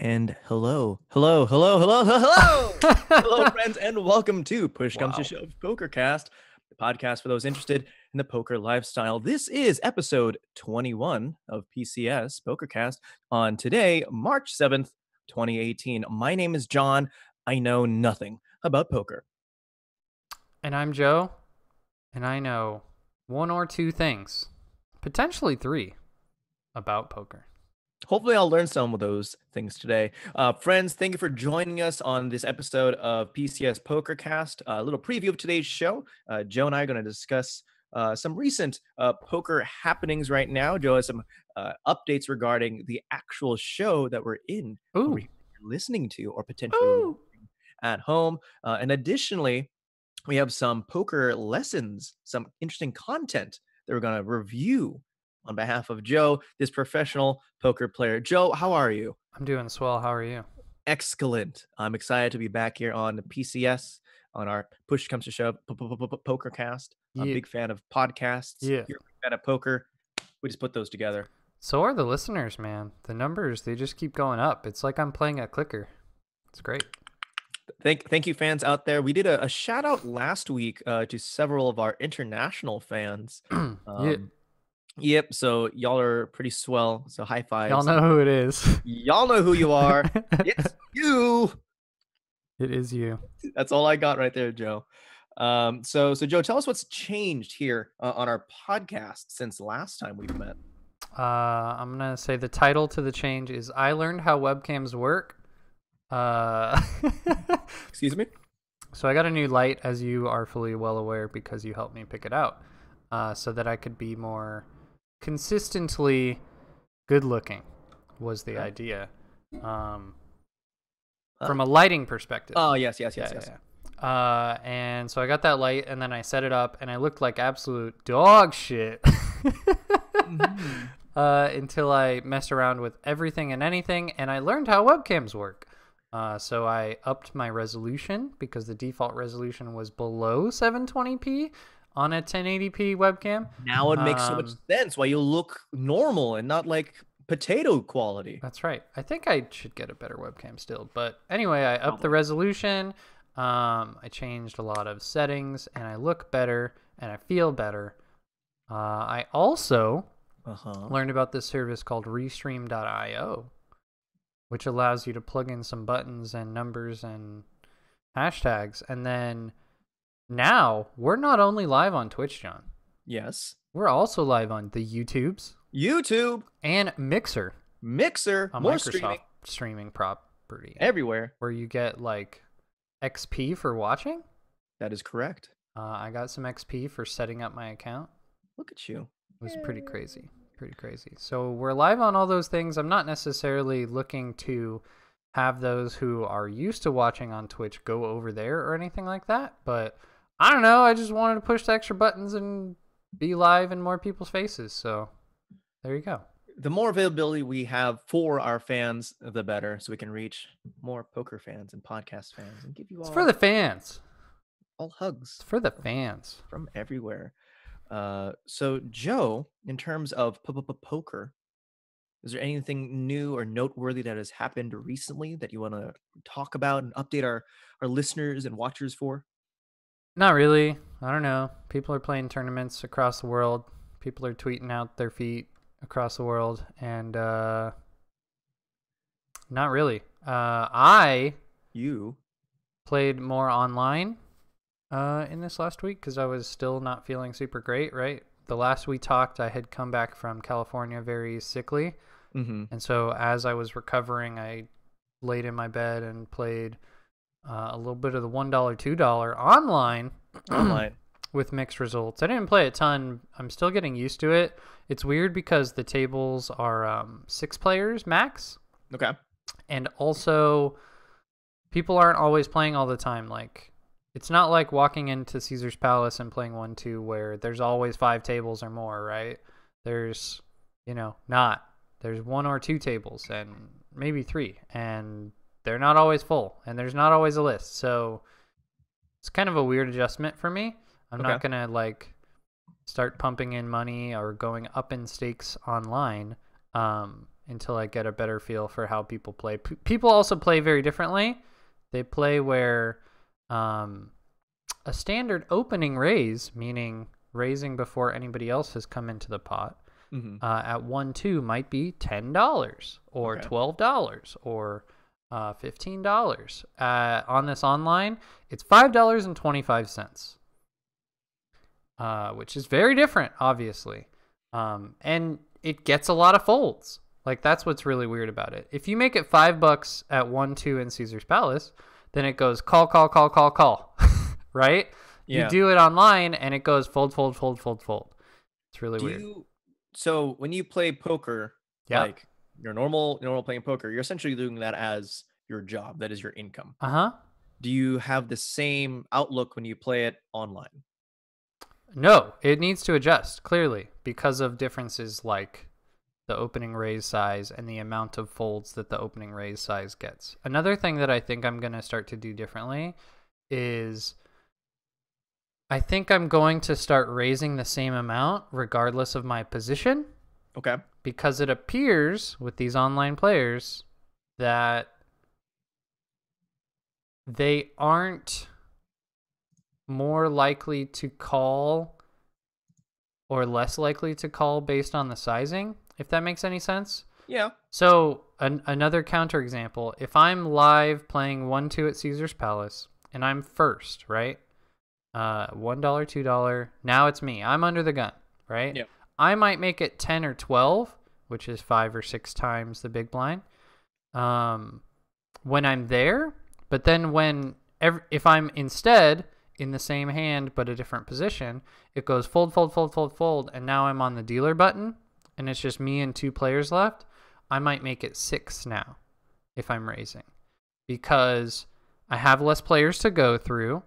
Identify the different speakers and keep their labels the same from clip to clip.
Speaker 1: And hello, friends, and welcome to Push Comes to
Speaker 2: Wow.
Speaker 1: Shove Poker Cast, the podcast for those interested in the poker lifestyle. This is episode 21 of PCS Poker Cast on today, March 7th, 2018. My name is John. I know nothing about poker.
Speaker 2: And I'm Joe, and I know one or two things, potentially three, about poker.
Speaker 1: Hopefully, I'll learn some of those things today. Friends, thank you for joining us on this episode of PCS Poker Cast. A little preview of today's show. Joe and I are going to discuss some recent poker happenings right now. Joe has some updates regarding the actual show that we're in, or
Speaker 2: Ooh.
Speaker 1: listening to, or potentially watching at home. And additionally, we have some poker lessons, some interesting content that we're going to review on behalf of Joe, this professional poker player. Joe, how are you?
Speaker 2: I'm doing swell. How are you?
Speaker 1: Excellent. I'm excited to be back here on the PCS on our Push Comes to Shove Poker Cast. I'm a
Speaker 2: Yeah.
Speaker 1: big fan of podcasts.
Speaker 2: Yeah.
Speaker 1: You're a big fan of poker. We just put those together.
Speaker 2: So are the listeners, man. The numbers, they just keep going up. It's like I'm playing a clicker. It's great.
Speaker 1: Thank you, fans out there. We did a shout out last week to several of our international fans.
Speaker 2: Yeah.
Speaker 1: Yep. So y'all are pretty swell. So high fives.
Speaker 2: Y'all know who it is.
Speaker 1: Y'all know who you are. It's you.
Speaker 2: It is you.
Speaker 1: That's all I got right there, Joe. So Joe, tell us what's changed here on our podcast since last time we've met.
Speaker 2: I'm going to say the title to the change is I Learned How Webcams Work.
Speaker 1: Excuse me?
Speaker 2: So I got a new light, as you are fully well aware, because you helped me pick it out, so that I could be more consistently good looking was the idea, from a lighting perspective.
Speaker 1: Oh, yes.
Speaker 2: And so I got that light, and then I set it up, and I looked like absolute dog shit until I messed around with everything and anything, and I learned how webcams work. So I upped my resolution because the default resolution was below 720p on a 1080p webcam.
Speaker 1: Now it makes so much sense why you look normal and not like potato quality.
Speaker 2: That's right. I think I should get a better webcam still. But anyway, I upped the resolution. I changed a lot of settings, and I look better, and I feel better. I also learned about this service called Restream.io, which allows you to plug in some buttons and numbers and hashtags. And then now we're not only live on Twitch, John.
Speaker 1: Yes.
Speaker 2: We're also live on the YouTubes.
Speaker 1: YouTube.
Speaker 2: And Mixer.
Speaker 1: A
Speaker 2: more
Speaker 1: Microsoft
Speaker 2: streaming property.
Speaker 1: Everywhere.
Speaker 2: Where you get like XP for watching.
Speaker 1: That is correct.
Speaker 2: I got some XP for setting up my account.
Speaker 1: Look at you.
Speaker 2: It was pretty crazy. So we're live on all those things. I'm not necessarily looking to have those who are used to watching on Twitch go over there or anything like that. But I don't know. I just wanted to push the extra buttons and be live in more people's faces. So there you go.
Speaker 1: The more availability we have for our fans, the better, so we can reach more poker fans and podcast fans and give you all.
Speaker 2: It's for the fans.
Speaker 1: All hugs.
Speaker 2: It's for the fans
Speaker 1: from everywhere. So Joe, in terms of poker, is there anything new or noteworthy that has happened recently that you want to talk about and update our listeners and watchers for?
Speaker 2: Not really. I don't know. People are playing tournaments across the world. People are tweeting out their feet across the world, and not really. You played more online in this last week because I was still not feeling super great, right? The last we talked, I had come back from California very sickly. And so as I was recovering, I laid in my bed and played a little bit of the $1, $2 online with mixed results. I didn't play a ton. I'm still getting used to it. It's weird because the tables are 6 players max.
Speaker 1: Okay.
Speaker 2: And also people aren't always playing all the time. Like, it's not like walking into Caesar's Palace and playing 1-2 where there's always 5 tables or more, right? There's, there's 1 or 2 tables and maybe 3, and they're not always full, and there's not always a list. So it's kind of a weird adjustment for me. I'm not going to start pumping in money or going up in stakes online until I get a better feel for how people play. People also play very differently. They play where a standard opening raise, meaning raising before anybody else has come into the pot, at 1-2 might be $10 or $12 or $15. On this online, it's $5.25, which is very different, obviously. And it gets a lot of folds. Like, that's what's really weird about it. If you make it $5 at 1-2 in Caesar's Palace, then it goes call, call, call, call, call, right?
Speaker 1: Yeah.
Speaker 2: You do it online, and it goes fold, fold, fold, fold, fold. It's really weird.
Speaker 1: So when you play poker, like your normal playing poker, you're essentially doing that as your job. That is your income. Do you have the same outlook when you play it online?
Speaker 2: No, it needs to adjust, clearly, because of differences like the opening raise size and the amount of folds that the opening raise size gets. Another thing that I think I'm going to start to do differently is I think I'm going to start raising the same amount regardless of my position.
Speaker 1: Okay.
Speaker 2: Because it appears with these online players that they aren't more likely to call or less likely to call based on the sizing, if that makes any sense.
Speaker 1: Yeah.
Speaker 2: So another counterexample, if I'm live playing 1-2 at Caesar's Palace and I'm first, right? $1, $2. Now it's me. I'm under the gun, right?
Speaker 1: Yeah.
Speaker 2: I might make it 10 or 12, which is 5 or 6 times the big blind, when I'm there. But then if I'm instead in the same hand but a different position, it goes fold, fold, fold, fold, fold, and now I'm on the dealer button, and it's just me and 2 players left. I might make it 6 now if I'm raising, because I have less players to go through,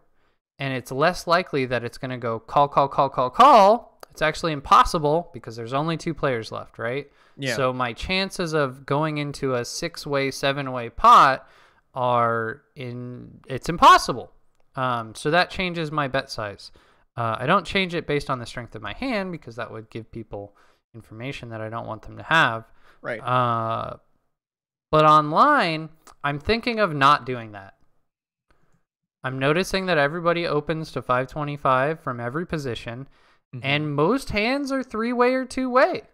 Speaker 2: and it's less likely that it's going to go call, call, call, call, call. It's actually impossible because there's only 2 players left, right?
Speaker 1: Yeah.
Speaker 2: So my chances of going into a 6-way, 7-way pot it's impossible. So that changes my bet size. I don't change it based on the strength of my hand, because that would give people information that I don't want them to have.
Speaker 1: Right.
Speaker 2: But online, I'm thinking of not doing that. I'm noticing that everybody opens to 525 from every position, and most hands are 3-way or 2-way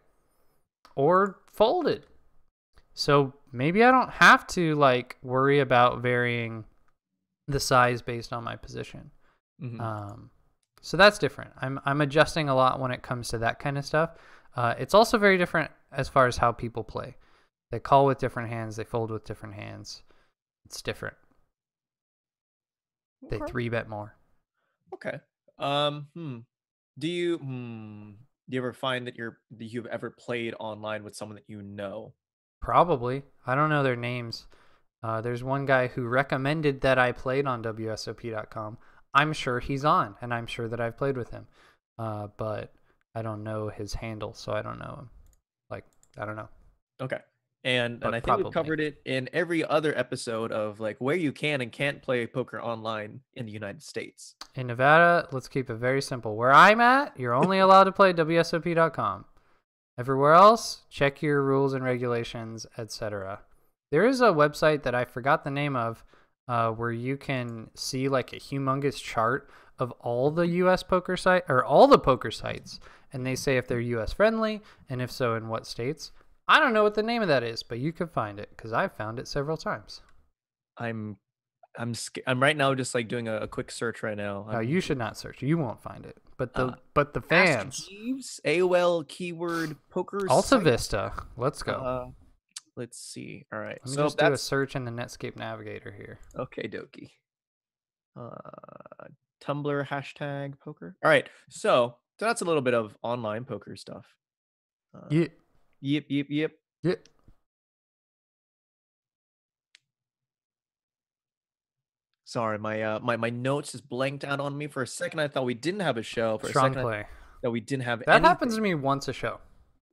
Speaker 2: or folded. So maybe I don't have to like worry about varying the size based on my position. So that's different. I'm adjusting a lot when it comes to that kind of stuff. It's also very different as far as how people play. They call with different hands. They fold with different hands. It's different. They 3-bet more.
Speaker 1: Okay. Do you ever find that you've ever played online with someone that you know?
Speaker 2: Probably. I don't know their names. There's one guy who recommended that I played on WSOP.com. I'm sure he's on, and I'm sure that I've played with him. But I don't know his handle, so I don't know him. Like, I don't know.
Speaker 1: Okay. And I think we've covered it in every other episode of like where you can and can't play poker online in the United States.
Speaker 2: In Nevada, let's keep it very simple. Where I'm at, you're only allowed to play WSOP.com. Everywhere else, check your rules and regulations, etc. There is a website that I forgot the name of, where you can see like a humongous chart of all the U.S. poker site or all the poker sites, and they say if they're U.S. friendly, and if so, in what states. I don't know what the name of that is, but you can find it because I've found it several times.
Speaker 1: I'm right now just like doing a quick search right now.
Speaker 2: No, you should not search. You won't find it. But the fans.
Speaker 1: Master Jeeves, AOL keyword poker.
Speaker 2: Alta
Speaker 1: site.
Speaker 2: Vista. Let's go.
Speaker 1: Let's see. All right.
Speaker 2: Let me just do a search in the Netscape Navigator here.
Speaker 1: Okay, dokie. Tumblr hashtag poker. All right. So that's a little bit of online poker stuff. Yep. Sorry, my notes just blanked out on me for a second. I thought we didn't have a show. For
Speaker 2: Strong
Speaker 1: a second,
Speaker 2: play.
Speaker 1: That we didn't have.
Speaker 2: That happens to me once a show.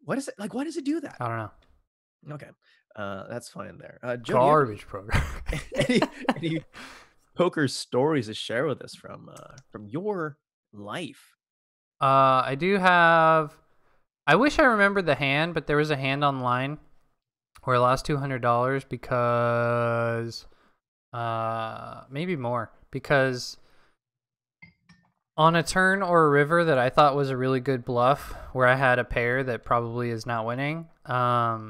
Speaker 1: What is it like? Why does it do that?
Speaker 2: I don't know.
Speaker 1: Okay, that's fine there. Joe,
Speaker 2: garbage program.
Speaker 1: any poker stories to share with us from your life?
Speaker 2: I do have. I wish I remembered the hand, but there was a hand online where I lost $200 because maybe more, because on a turn or a river that I thought was a really good bluff, where I had a pair that probably is not winning, I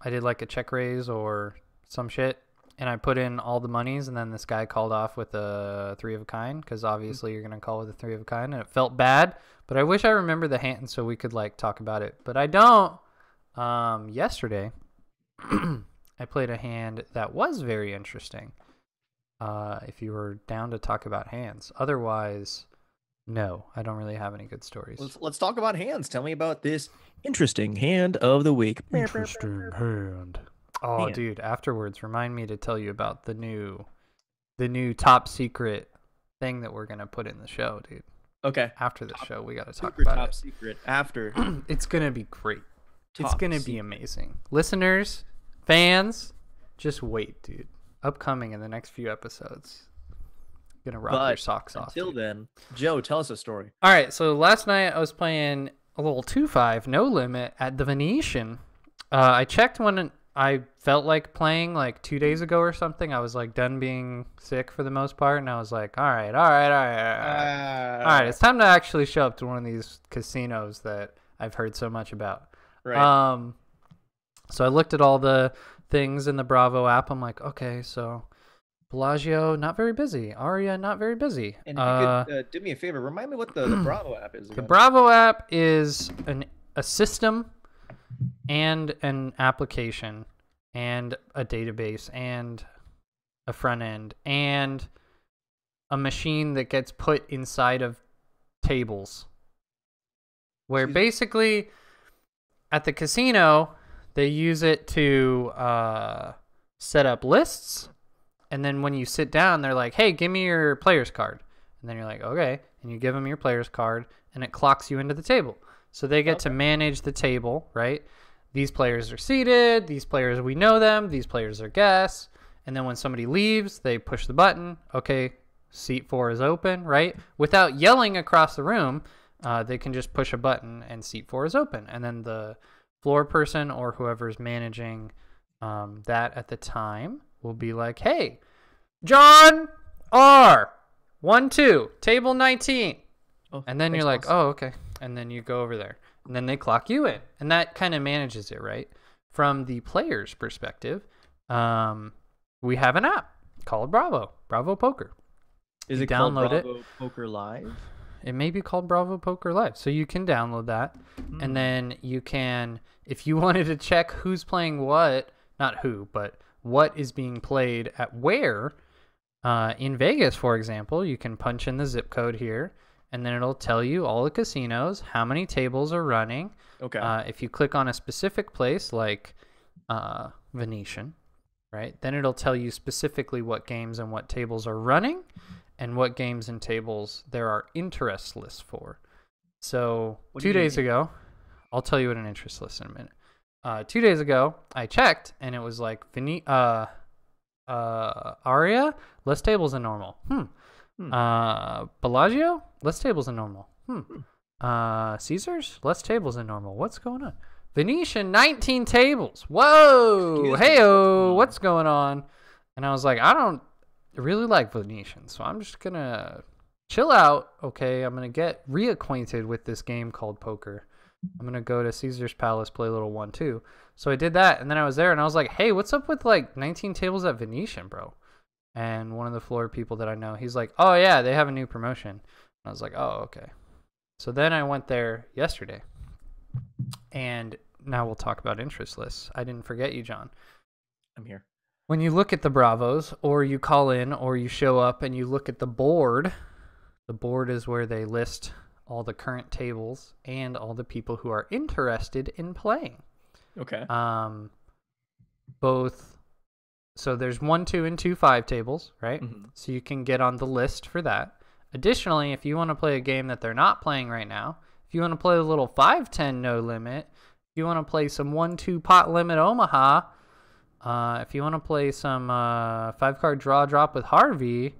Speaker 2: did like a check raise or some shit, and I put in all the monies, and then this guy called off with a 3 of a kind, because obviously you're going to call with a 3 of a kind, and it felt bad, but I wish I remembered the hand so we could like talk about it, but I don't. Yesterday, I played a hand that was very interesting, if you were down to talk about hands. Otherwise, no, I don't really have any good stories.
Speaker 1: Let's talk about hands. Tell me about this interesting hand of the week.
Speaker 2: Interesting hand. Oh, dude, afterwards, remind me to tell you about the new top secret thing that we're going to put in the show, dude.
Speaker 1: Okay.
Speaker 2: After the show, we got to talk
Speaker 1: Super
Speaker 2: about
Speaker 1: top
Speaker 2: it.
Speaker 1: secret. After.
Speaker 2: It's going to be great. It's
Speaker 1: Top
Speaker 2: going to be amazing. Listeners, fans, just wait, dude. Upcoming in the next few episodes. Gonna rock your socks off.
Speaker 1: Until then, Joe, tell us a story.
Speaker 2: All right, so last night I was playing a little 2-5 no limit at the Venetian. I checked when I felt like playing, like 2 days ago or something. I was like done being sick for the most part, and I was like, all right, it's time to actually show up to one of these casinos that I've heard so much about.
Speaker 1: Right.
Speaker 2: So I looked at all the things in the Bravo app. I'm like, okay, so Bellagio, not very busy. Aria, not very busy.
Speaker 1: And if you could do me a favor, remind me what the Bravo app is again.
Speaker 2: The Bravo app is a system and an application and a database and a front end and a machine that gets put inside of tables. Where basically at the casino, they use it to set up lists. And then when you sit down, they're like, hey, give me your player's card. And then you're like, okay. And you give them your player's card, and it clocks you into the table. So they get to manage the table, right? These players are seated. These players, we know them. These players are guests. And then when somebody leaves, they push the button. Okay, seat 4 is open, right? Without yelling across the room, they can just push a button and seat 4 is open. And then the floor person or whoever's managing that at the time will be like, hey, John R. 1-2, table 19. Oh, and then you're like, oh, okay. And then you go over there. And then they clock you in. And that kind of manages it, right? From the player's perspective, we have an app called Bravo Poker.
Speaker 1: Is it called Bravo Poker Live?
Speaker 2: It may be called Bravo Poker Live. So you can download that. And then you can, if you wanted to check who's playing what, not who, but what is being played at where, in Vegas, for example, you can punch in the zip code here, and then it'll tell you all the casinos, how many tables are running.
Speaker 1: Okay.
Speaker 2: If you click on a specific place like Venetian, right, then it'll tell you specifically what games and what tables are running and what games and tables there are interest lists for. So 2 days ago, I'll tell you what an interest list in a minute. 2 days ago, I checked, and it was like Aria, less tables than normal. Bellagio, less tables than normal. Caesars, less tables than normal. What's going on? Venetian, 19 tables. Whoa, hey-o, what's going on? And I was like, I don't really like Venetian, so I'm just gonna chill out. Okay, I'm gonna get reacquainted with this game called poker. I'm gonna go to Caesar's Palace, play a little 1-2. So I did that, and then I was there, and I was like, hey, what's up with like 19 tables at Venetian, bro? And one of the floor people that I know, he's like, oh yeah, they have a new promotion. And I was like, oh, okay. So then I went there yesterday, and now we'll talk about interest lists. I didn't forget you, John.
Speaker 1: I'm here.
Speaker 2: When you look at the Bravos, or you call in, or you show up and you look at the board is where they list all the current tables and all the people who are interested in playing.
Speaker 1: Okay.
Speaker 2: So there's 1-2 and 2-5 tables, right?
Speaker 1: Mm-hmm.
Speaker 2: So you can get on the list for that. Additionally, if you want to play a game that they're not playing right now, if you want to play a little 5-10 no limit, if you want to play some 1-2 pot limit Omaha, if you want to play some 5-card draw drop with Harvey,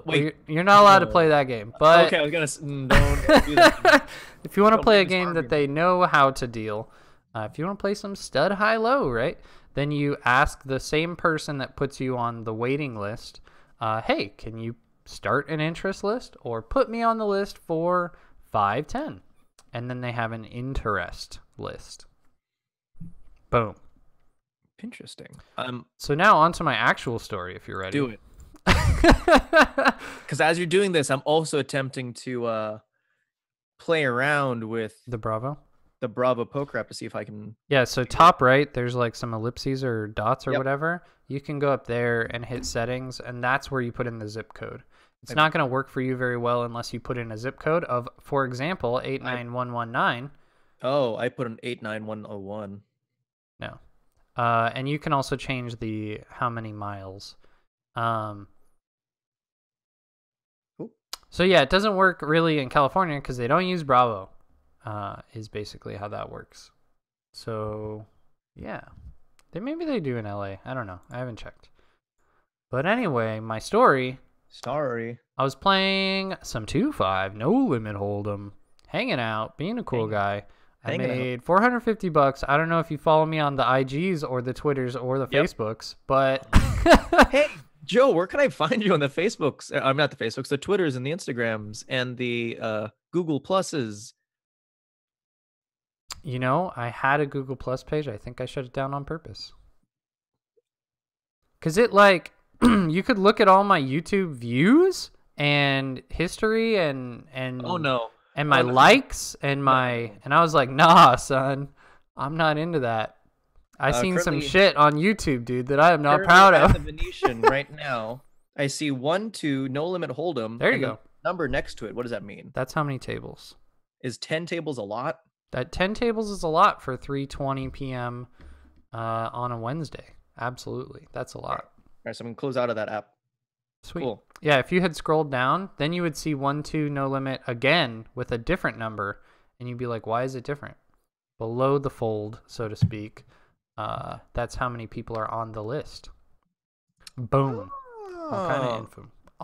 Speaker 2: wait, you're not allowed to play that game. But
Speaker 1: okay, I was gonna don't do that.
Speaker 2: if you want to play a game that they know how to deal, If you want to play some stud high-low, right, then you ask the same person that puts you on the waiting list, hey, can you start an interest list or put me on the list for 5-10? And then they have an interest list. Boom.
Speaker 1: Interesting.
Speaker 2: So now on to my actual story, if you're ready.
Speaker 1: Do it. Because as you're doing this, I'm also attempting to play around with
Speaker 2: the Bravo
Speaker 1: Poker app to see if I can.
Speaker 2: Yeah, so top right, there's like some ellipses or dots or
Speaker 1: Yep.
Speaker 2: whatever. You can go up there and hit settings, and that's where you put in the zip code. It's not going to work for you very well unless you put in a zip code of, for example, 89119.
Speaker 1: Oh, I put an 89101.
Speaker 2: No. And you can also change the how many miles.
Speaker 1: Cool.
Speaker 2: So yeah, it doesn't work really in California because they don't use Bravo. Is basically how that works. So yeah, maybe they do in LA. I don't know. I haven't checked. But anyway, my story.
Speaker 1: Sorry.
Speaker 2: I was playing some 2-5, no limit hold'em, hanging out, being a cool guy. I made $450. I don't know if you follow me on the IGs or the Twitters or the Facebooks, but
Speaker 1: hey, Joe, where can I find you on the Facebooks? I'm not the Facebooks, the Twitters and the Instagrams and the Google Pluses.
Speaker 2: You know, I had a Google Plus page. I think I shut it down on purpose. Because it like, you could look at all my YouTube views and history and
Speaker 1: oh no.
Speaker 2: And my likes and my, and I was like, nah, son, I'm not into that. I seen some shit on YouTube, dude, that I am not proud of.
Speaker 1: At the Venetian right now, I see 1-2 no limit hold'em.
Speaker 2: There you go.
Speaker 1: Number next to it. What does that mean?
Speaker 2: That's how many tables.
Speaker 1: Is 10 tables a lot?
Speaker 2: That 10 tables is a lot for 3:20 p.m. On a Wednesday. Absolutely, that's a lot.
Speaker 1: All right, so I'm gonna close out of that app.
Speaker 2: Sweet.
Speaker 1: Cool.
Speaker 2: Yeah, if you had scrolled down, then you would see 1-2 no limit again with a different number, and you'd be like, why is it different? Below the fold, so to speak. That's how many people are on the list. Boom. All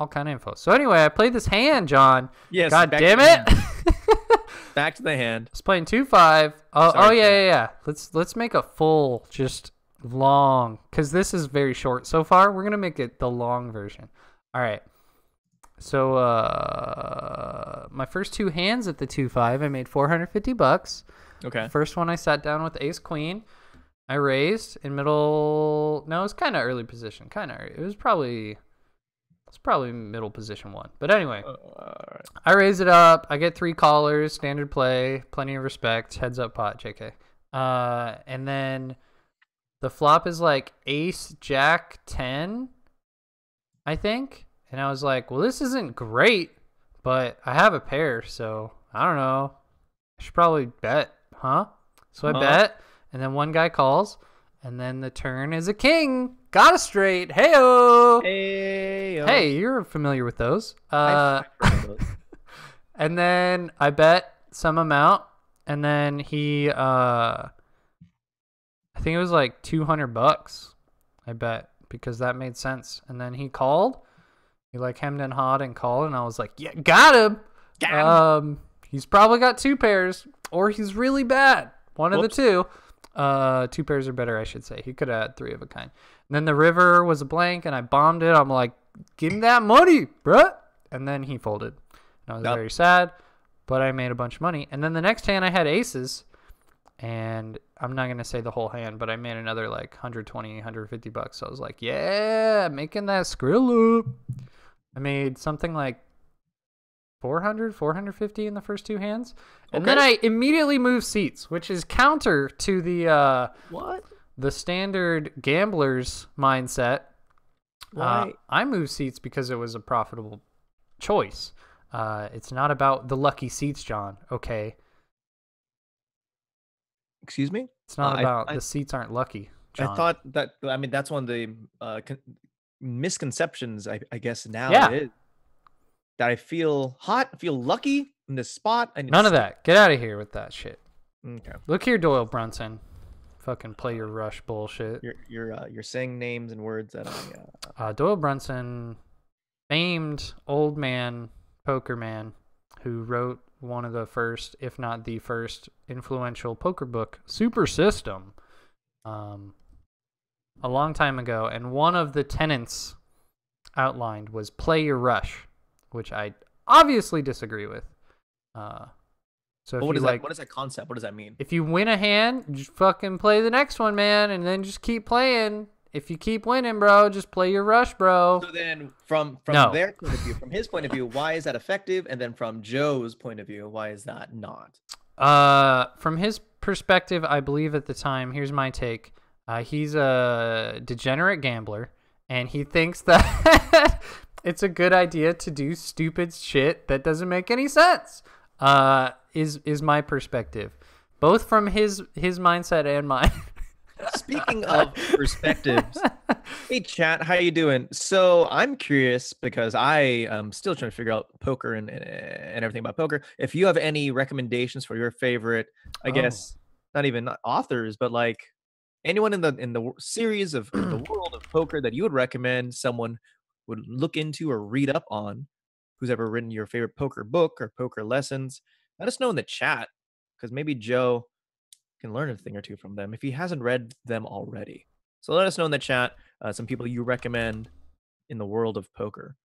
Speaker 2: kind of info. So anyway, I played this hand, John.
Speaker 1: Yes.
Speaker 2: God damn it.
Speaker 1: Back to the hand.
Speaker 2: I was playing 2-5. Oh yeah. Let's make a full, just long, because this is very short so far. We're gonna make it the long version. All right. So my first two hands at the 2-5, I made $450.
Speaker 1: Okay.
Speaker 2: First one I sat down with ace queen. I raised in middle. No, it was kind of early position. It was probably middle position one. But anyway,
Speaker 1: right.
Speaker 2: I raise it up. I get 3 callers, standard play, plenty of respect, heads up pot, JK. And then the flop is like ace jack 10, I think. And I was like, well, this isn't great, but I have a pair, so I don't know. I should probably bet, huh? So I bet, and then one guy calls, and then the turn is a king. Got a straight. Hey-o.
Speaker 1: Hey-o.
Speaker 2: Hey, you're familiar with those. And then I bet some amount, and then he, I think it was like $200. I bet, because that made sense. And then he called. He like hemmed and hawed and called, and I was like, yeah, got him. He's probably got 2 pairs, or he's really bad. One of the two. 2 pairs are better, I should say. He could have had 3 of a kind. And then the river was a blank, and I bombed it. I'm like, give him that money, bruh. And then he folded. And I was very sad, but I made a bunch of money. And then the next hand, I had aces, and I'm not going to say the whole hand, but I made another like $120, $150. So I was like, yeah, making that skrill up. I made something like 400, 450 in the first 2 hands. And then I immediately moved seats, which is counter to the the standard gambler's mindset.
Speaker 1: Why?
Speaker 2: I moved seats because it was a profitable choice. It's not about the lucky seats, John. Okay.
Speaker 1: Excuse me?
Speaker 2: It's not about the seats aren't lucky, John.
Speaker 1: I thought that, I mean, that's one of the misconceptions, I guess, now it is. That I feel hot, I feel lucky in this spot.
Speaker 2: None of that. Get out of here with that shit.
Speaker 1: Okay.
Speaker 2: Look here, Doyle Brunson. Fucking play your rush bullshit.
Speaker 1: You're saying names and words that
Speaker 2: Doyle Brunson, famed old man, poker man, who wrote one of the first, if not the first, influential poker book, Super System, a long time ago. And one of the tenets outlined was play your rush, which I obviously disagree with. So if
Speaker 1: what
Speaker 2: you
Speaker 1: is
Speaker 2: like,
Speaker 1: that? What is that concept? What does that mean?
Speaker 2: if you win a hand, just fucking play the next one, man, and then just keep playing. If you keep winning, bro, just play your rush, bro.
Speaker 1: So then from
Speaker 2: No.
Speaker 1: their point of view, from his point of view, why is that effective? And then from Joe's point of view, why is that not?
Speaker 2: From his perspective, I believe at the time, here's my take. He's a degenerate gambler, and he thinks that it's a good idea to do stupid shit that doesn't make any sense. Is my perspective, both from his mindset and mine.
Speaker 1: Speaking of perspectives, hey chat, how you doing? So I'm curious because I am still trying to figure out poker and everything about poker. If you have any recommendations for your favorite, I guess not even authors, but like anyone in the series of the world of poker that you would recommend someone would look into or read up on, who's ever written your favorite poker book or poker lessons, let us know in the chat because maybe Joe can learn a thing or two from them if he hasn't read them already. So let us know in the chat some people you recommend in the world of poker.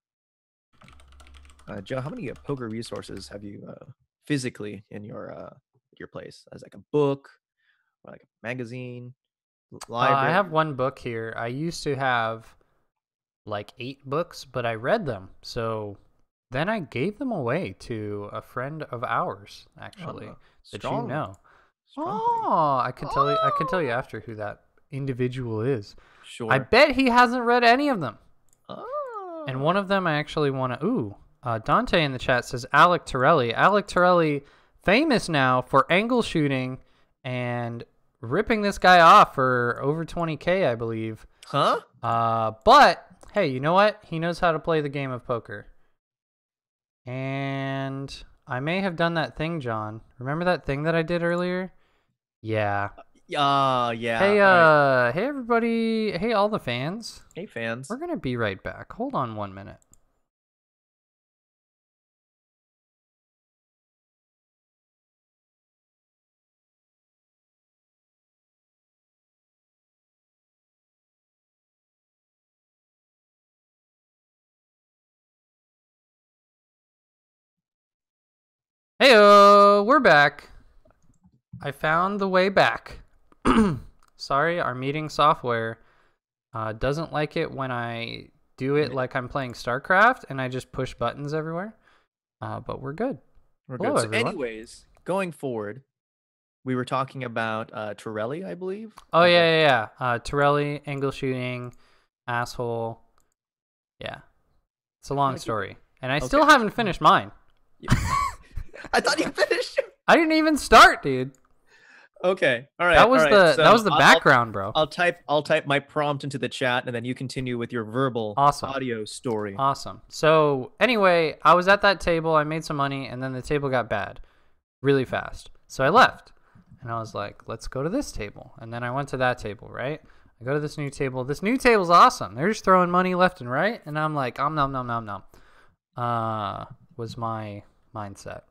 Speaker 1: Joe, how many poker resources have you physically in your place? As like a book or like a magazine, library?
Speaker 2: I have one book here. I used to have like 8 books, but I read them. So then I gave them away to a friend of ours, actually, that you know. Oh, I could tell you after who that individual is.
Speaker 1: Sure.
Speaker 2: I bet he hasn't read any of them.
Speaker 1: Oh.
Speaker 2: And one of them I actually want to. Dante in the chat says Alec Torelli. Alec Torelli, famous now for angle shooting and ripping this guy off for over 20K, I believe.
Speaker 1: Huh?
Speaker 2: But hey, you know what? He knows how to play the game of poker. And I may have done that thing, John. Remember that thing that I did earlier? Yeah.
Speaker 1: Yeah.
Speaker 2: Hey,
Speaker 1: right.
Speaker 2: Hey everybody. Hey, all the fans.
Speaker 1: Hey, fans.
Speaker 2: We're gonna be right back. Hold on 1 minute. Heyo, we're back. I found the way back. Sorry, our meeting software doesn't like it when I do it like I'm playing StarCraft and I just push buttons everywhere. But we're good.
Speaker 1: We're
Speaker 2: Hello,
Speaker 1: good. So
Speaker 2: everyone.
Speaker 1: anyways, going forward, we were talking about Torelli, I believe.
Speaker 2: Oh, yeah. Torelli, angle shooting, asshole. Yeah. It's a long story. And I still haven't finished mine.
Speaker 1: I thought you finished.
Speaker 2: I didn't even start, dude.
Speaker 1: Okay. All right.
Speaker 2: That was
Speaker 1: that
Speaker 2: was the background, bro.
Speaker 1: I'll type my prompt into the chat and then you continue with your verbal audio story.
Speaker 2: Awesome. So anyway, I was at that table, I made some money, and then the table got bad really fast. So I left. And I was like, let's go to this table. And then I went to that table, right? I go to this new table. This new table's awesome. They're just throwing money left and right. And I'm like, nom. Was my mindset.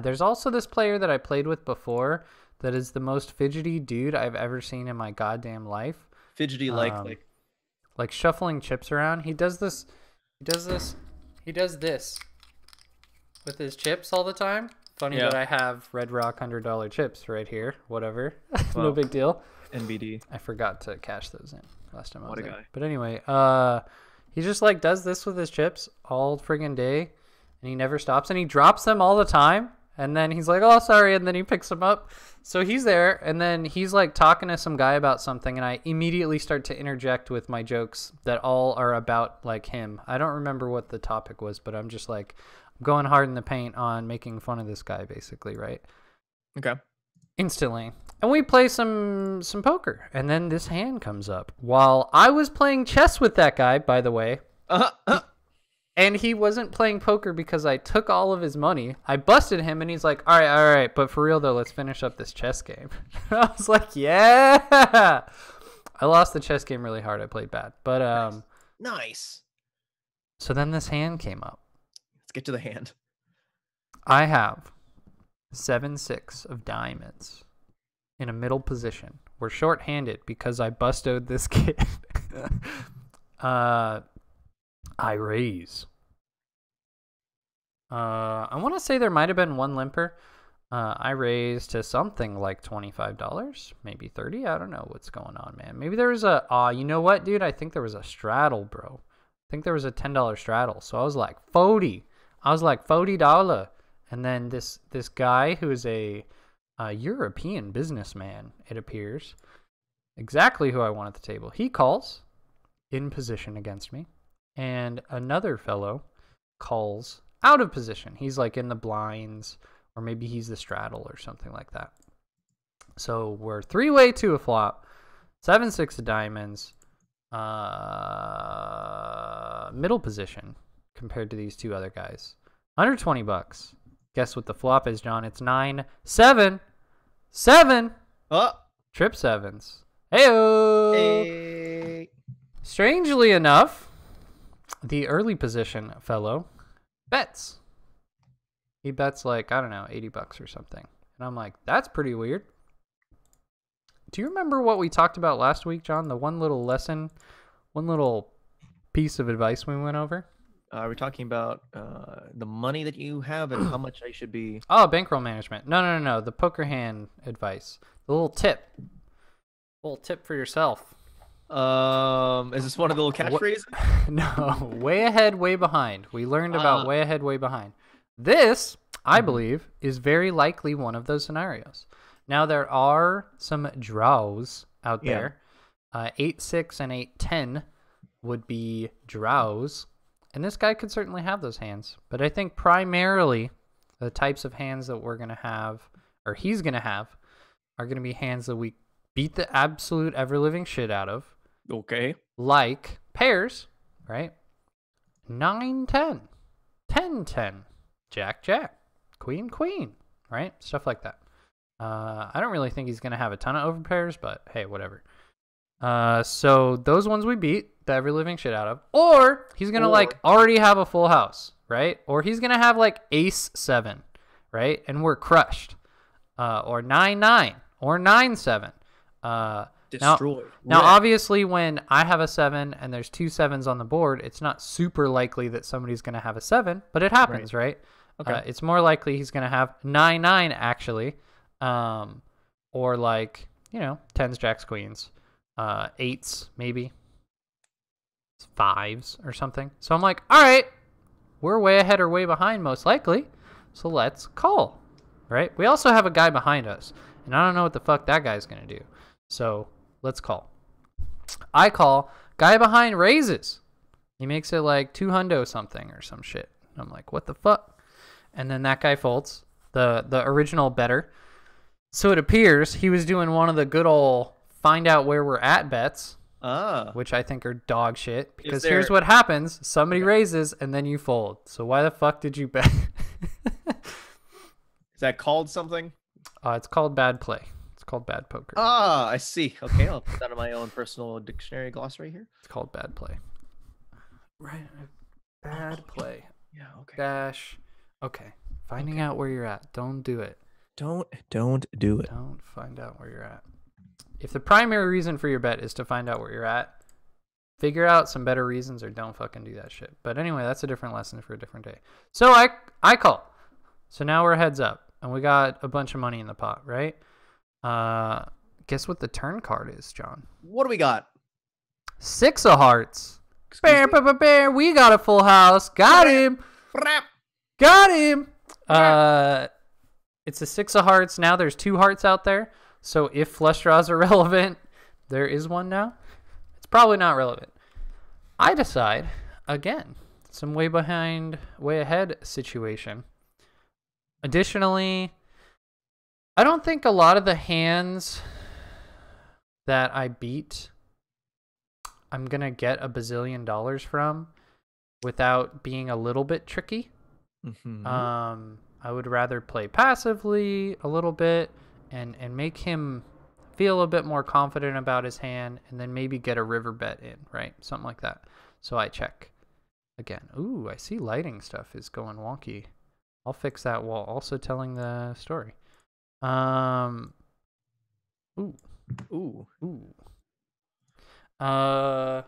Speaker 2: There's also this player that I played with before that is the most fidgety dude I've ever seen in my goddamn life.
Speaker 1: Fidgety
Speaker 2: like shuffling chips around. He does this with his chips all the time. Funny that I have Red Rock $100 chips right here. Whatever. No big deal.
Speaker 1: NBD.
Speaker 2: I forgot to cash those in last time I was there.
Speaker 1: Guy.
Speaker 2: But anyway, he just like does this with his chips all friggin' day. And he never stops, and he drops them all the time. And then he's like, oh, sorry. And then he picks them up. So he's there, and then he's like talking to some guy about something. And I immediately start to interject with my jokes that all are about like him. I don't remember what the topic was, but I'm just like going hard in the paint on making fun of this guy, basically, right?
Speaker 1: Okay.
Speaker 2: Instantly. And we play some poker. And then this hand comes up. While I was playing chess with that guy, by the way. And he wasn't playing poker because I took all of his money. I busted him, and he's like, all right. But for real, though, let's finish up this chess game. I was like, yeah. I lost the chess game really hard. I played bad. But
Speaker 1: nice.
Speaker 2: So then this hand came up.
Speaker 1: Let's get to the hand.
Speaker 2: I have 7-6 of diamonds in a middle position. We're short-handed because I bustoed this kid. I raise. I want to say there might have been one limper. I raised to something like $25, maybe 30. I don't know what's going on, man. Maybe there was you know what, dude? I think there was a straddle, bro. I think there was a $10 straddle. So I was like 40. I was like $40. And then this guy who is a European businessman, it appears, exactly who I want at the table. He calls in position against me, and another fellow calls out of position. He's like in the blinds, or maybe he's the straddle or something like that. So we're 3-way to a flop, 7-6 of diamonds, middle position compared to these two other guys. $120. Guess what the flop is, John? It's 9-7. 7. Trip sevens. Heyo.
Speaker 1: Hey.
Speaker 2: Strangely enough, the early position fellow bets. He bets like, I don't know, $80 or something. And I'm like, that's pretty weird. Do you remember what we talked about last week, John? The one little lesson, one little piece of advice we went over?
Speaker 1: We're talking about the money that you have and how much I should be.
Speaker 2: Oh, bankroll management. No. The poker hand advice. The little tip. Little tip for yourself.
Speaker 1: Is this one of the little catchphrases?
Speaker 2: No. Way ahead, way behind. We learned about way ahead, way behind. This, I believe, is very likely one of those scenarios. Now, there are some draws out there. 8-6 and 8-10 would be draws. And this guy could certainly have those hands. But I think primarily the types of hands that we're going to have, or he's going to have, are going to be hands that we beat the absolute ever-living shit out of.
Speaker 1: Okay.
Speaker 2: Like pairs, right? 9-10, 10-10, Jack-Jack, Queen-Queen, right? Stuff like that. I don't really think he's going to have a ton of overpairs, but hey, whatever. So those ones we beat the ever-living shit out of. Or he's going to like already have a full house, right? Or he's going to have like ace-7, right? And we're crushed. Or 9-9 or 9-7.
Speaker 1: Destroyed.
Speaker 2: Now, obviously, when I have a 7 and there's 2 7s on the board, it's not super likely that somebody's going to have a 7, but it happens, right? Okay. It's more likely he's going to have 9-9 actually, or like 10s, jacks, queens, 8s maybe, 5s or something. So I'm like, all right, we're way ahead or way behind most likely, so let's call, right? We also have a guy behind us, and I don't know what the fuck that guy's going to do. So let's call. I call. Guy behind raises. He makes it like 200 something or some shit. I'm like, what the fuck? And then that guy folds. The original better. So it appears he was doing one of the good old find out where we're at bets. Which I think are dog shit. Because here's what happens. Somebody raises and then you fold. So why the fuck did you bet?
Speaker 1: Is that called something?
Speaker 2: It's called bad play. It's called bad poker.
Speaker 1: I see. Okay, I'll put that in my own personal dictionary glossary here.
Speaker 2: It's called bad play. Right. Bad play.
Speaker 1: Yeah, okay.
Speaker 2: Dash. Okay. Finding out where you're at. Don't do it.
Speaker 1: Don't do it.
Speaker 2: Don't find out where you're at. If the primary reason for your bet is to find out where you're at, figure out some better reasons or don't fucking do that shit. But anyway, that's a different lesson for a different day. So I call. So now we're heads up and we got a bunch of money in the pot, right? Guess what the turn card is, John?
Speaker 1: What do we got?
Speaker 2: 6 of hearts. Bear, we got a full house. Got him. Got him. It's a 6 of hearts. Now there's 2 hearts out there. So if flush draws are relevant, there is one now. It's probably not relevant. I decide, again, some way behind, way ahead situation. Additionally, I don't think a lot of the hands that I beat, I'm going to get a bazillion dollars from without being a little bit tricky. Mm-hmm. I would rather play passively a little bit and make him feel a bit more confident about his hand and then maybe get a river bet in, right? Something like that. So I check again. Ooh, I see lighting stuff is going wonky. I'll fix that while also telling the story. Ooh.
Speaker 1: Ooh.
Speaker 2: Ooh. So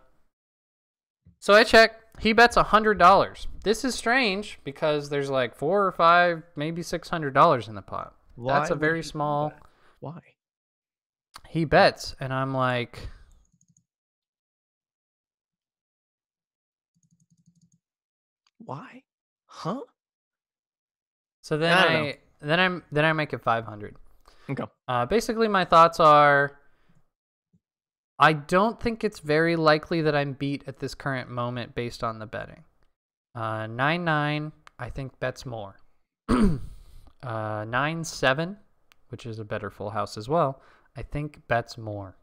Speaker 2: I check. He bets $100. This is strange because there's like $400 or $500, maybe $600 in the pot. That's a very small.
Speaker 1: Why?
Speaker 2: He bets, and I'm like,
Speaker 1: why? Huh?
Speaker 2: so then I make it 500.
Speaker 1: Okay.
Speaker 2: Basically, my thoughts are, I don't think it's very likely that I'm beat at this current moment based on the betting. 9-9, I think bets more. 9-7, which is a better full house as well, I think bets more.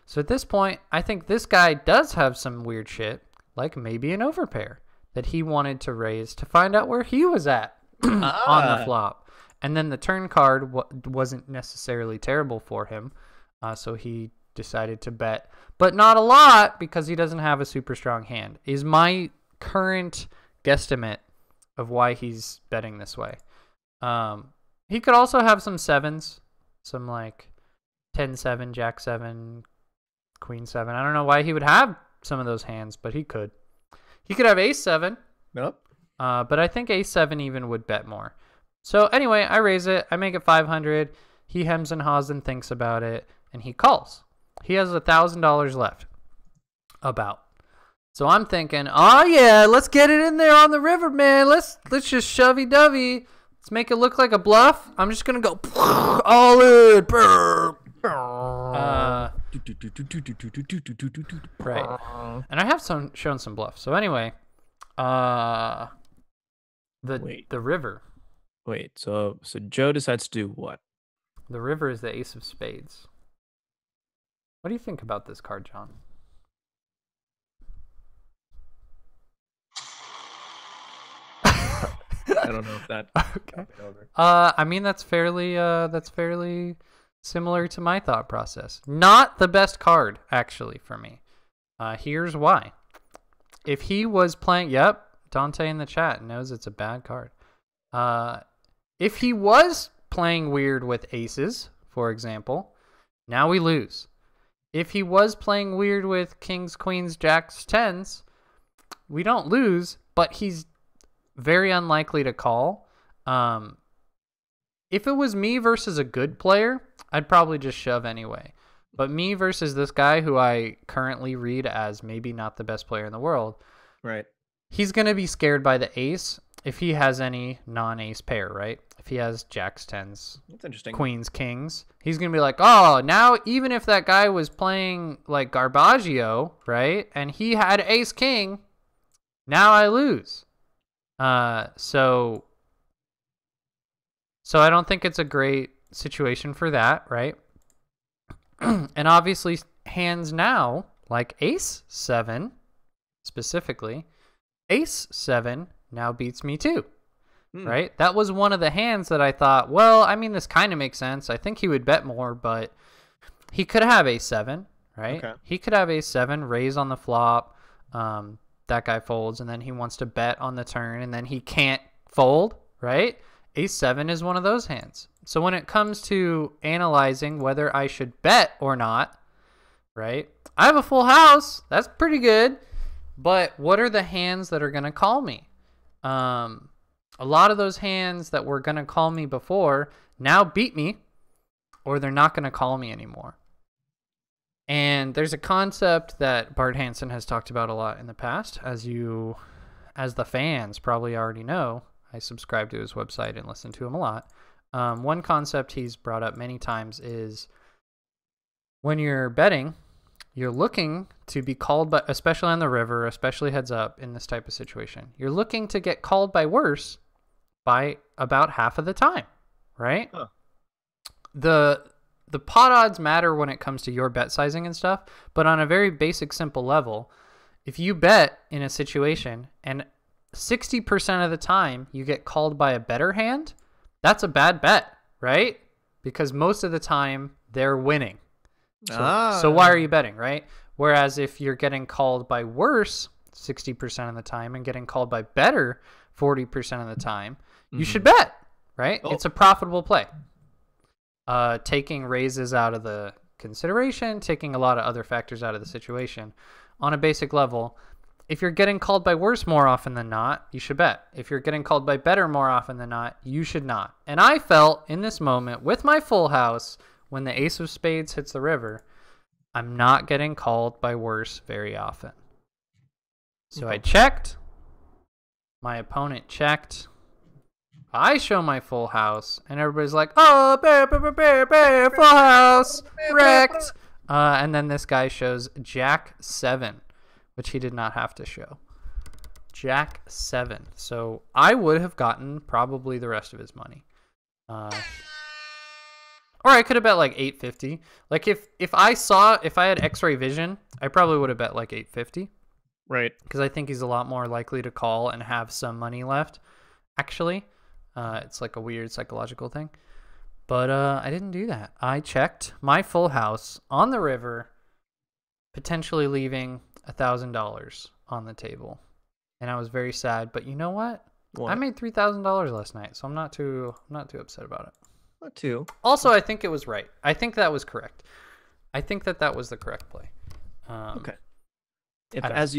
Speaker 2: So at this point, I think this guy does have some weird shit, like maybe an overpair that he wanted to raise to find out where he was at on the flop. And then the turn card wasn't necessarily terrible for him, so he decided to bet, but not a lot because he doesn't have a super strong hand, is my current guesstimate of why he's betting this way. He could also have some sevens, some like 10-7, Jack-7, Queen-7. I don't know why he would have some of those hands, but he could. He could have Ace-7.
Speaker 1: Nope.
Speaker 2: But I think Ace-7 even would bet more. So anyway, I raise it. I make it 500. He hems and haws and thinks about it, and he calls. He has $1,000 left. About. So I'm thinking, oh yeah, let's get it in there on the river, man. Let's just shovey-dovey. Let's make it look like a bluff. I'm just gonna go all in. Right. And I have shown some bluffs. So anyway, the river.
Speaker 1: Wait. So Joe decides to do what?
Speaker 2: The river is the ace of spades. What do you think about this card, John?
Speaker 1: I don't know if that.
Speaker 2: Okay. I mean that's fairly similar to my thought process. Not the best card actually for me. Here's why. If he was playing, yep, Dante in the chat knows it's a bad card. If he was playing weird with aces, for example, now we lose. If he was playing weird with kings, queens, jacks, tens, we don't lose, but he's very unlikely to call. If it was me versus a good player, I'd probably just shove anyway. But me versus this guy who I currently read as maybe not the best player in the world,
Speaker 1: right?
Speaker 2: He's going to be scared by the ace if he has any non-ace pair, right? If he has jacks, tens,
Speaker 1: that's interesting.
Speaker 2: Queens, kings, he's going to be like, oh, now even if that guy was playing like Garbaggio, right? And he had ace king, now I lose. So I don't think it's a great situation for that, right? And obviously hands now, like Ace-7 specifically, Ace-7 now beats me too, right? That was one of the hands that I thought, well, I mean, this kind of makes sense. I think he would bet more, but he could have Ace-7, right? Okay. He could have Ace-7, raise on the flop. That guy folds, and then he wants to bet on the turn, and then he can't fold, right? Ace-7 is one of those hands. So when it comes to analyzing whether I should bet or not, right? I have a full house. That's pretty good. But what are the hands that are going to call me? A lot of those hands that were going to call me before now beat me, or they're not going to call me anymore. And there's a concept that Bart Hansen has talked about a lot in the past, as the fans probably already know. I subscribe to his website and listen to him a lot. One concept he's brought up many times is when you're betting, you're looking to be called by, especially on the river, especially heads up in this type of situation, you're looking to get called by worse by about half of the time, right? Huh. The pot odds matter when it comes to your bet sizing and stuff, but on a very basic, simple level, if you bet in a situation and 60% of the time you get called by a better hand, that's a bad bet, right? Because most of the time they're winning. So why are you betting, right? Whereas if you're getting called by worse 60% of the time and getting called by better 40% of the time, you should bet, right?
Speaker 1: Oh.
Speaker 2: It's a profitable play. Taking raises out of the consideration, taking a lot of other factors out of the situation. On a basic level, if you're getting called by worse more often than not, you should bet. If you're getting called by better more often than not, you should not. And I felt in this moment with my full house, when the ace of spades hits the river, I'm not getting called by worse very often. So I checked. My opponent checked. I show my full house, and everybody's like, oh, bear, full house, wrecked. And then this guy shows Jack 7, which he did not have to show. Jack 7. So I would have gotten probably the rest of his money. Or I could have bet like 850. Like if I had X-ray vision, I probably would have bet like 850.
Speaker 1: Right.
Speaker 2: Because I think he's a lot more likely to call and have some money left, actually. It's like a weird psychological thing. But I didn't do that. I checked my full house on the river, potentially leaving $1,000 on the table. And I was very sad. But you know what? I made $3,000 last night, so I'm not too upset about it.
Speaker 1: Not too.
Speaker 2: Also, I think it was right. I think that was correct. I think that was the correct play.
Speaker 1: Okay. As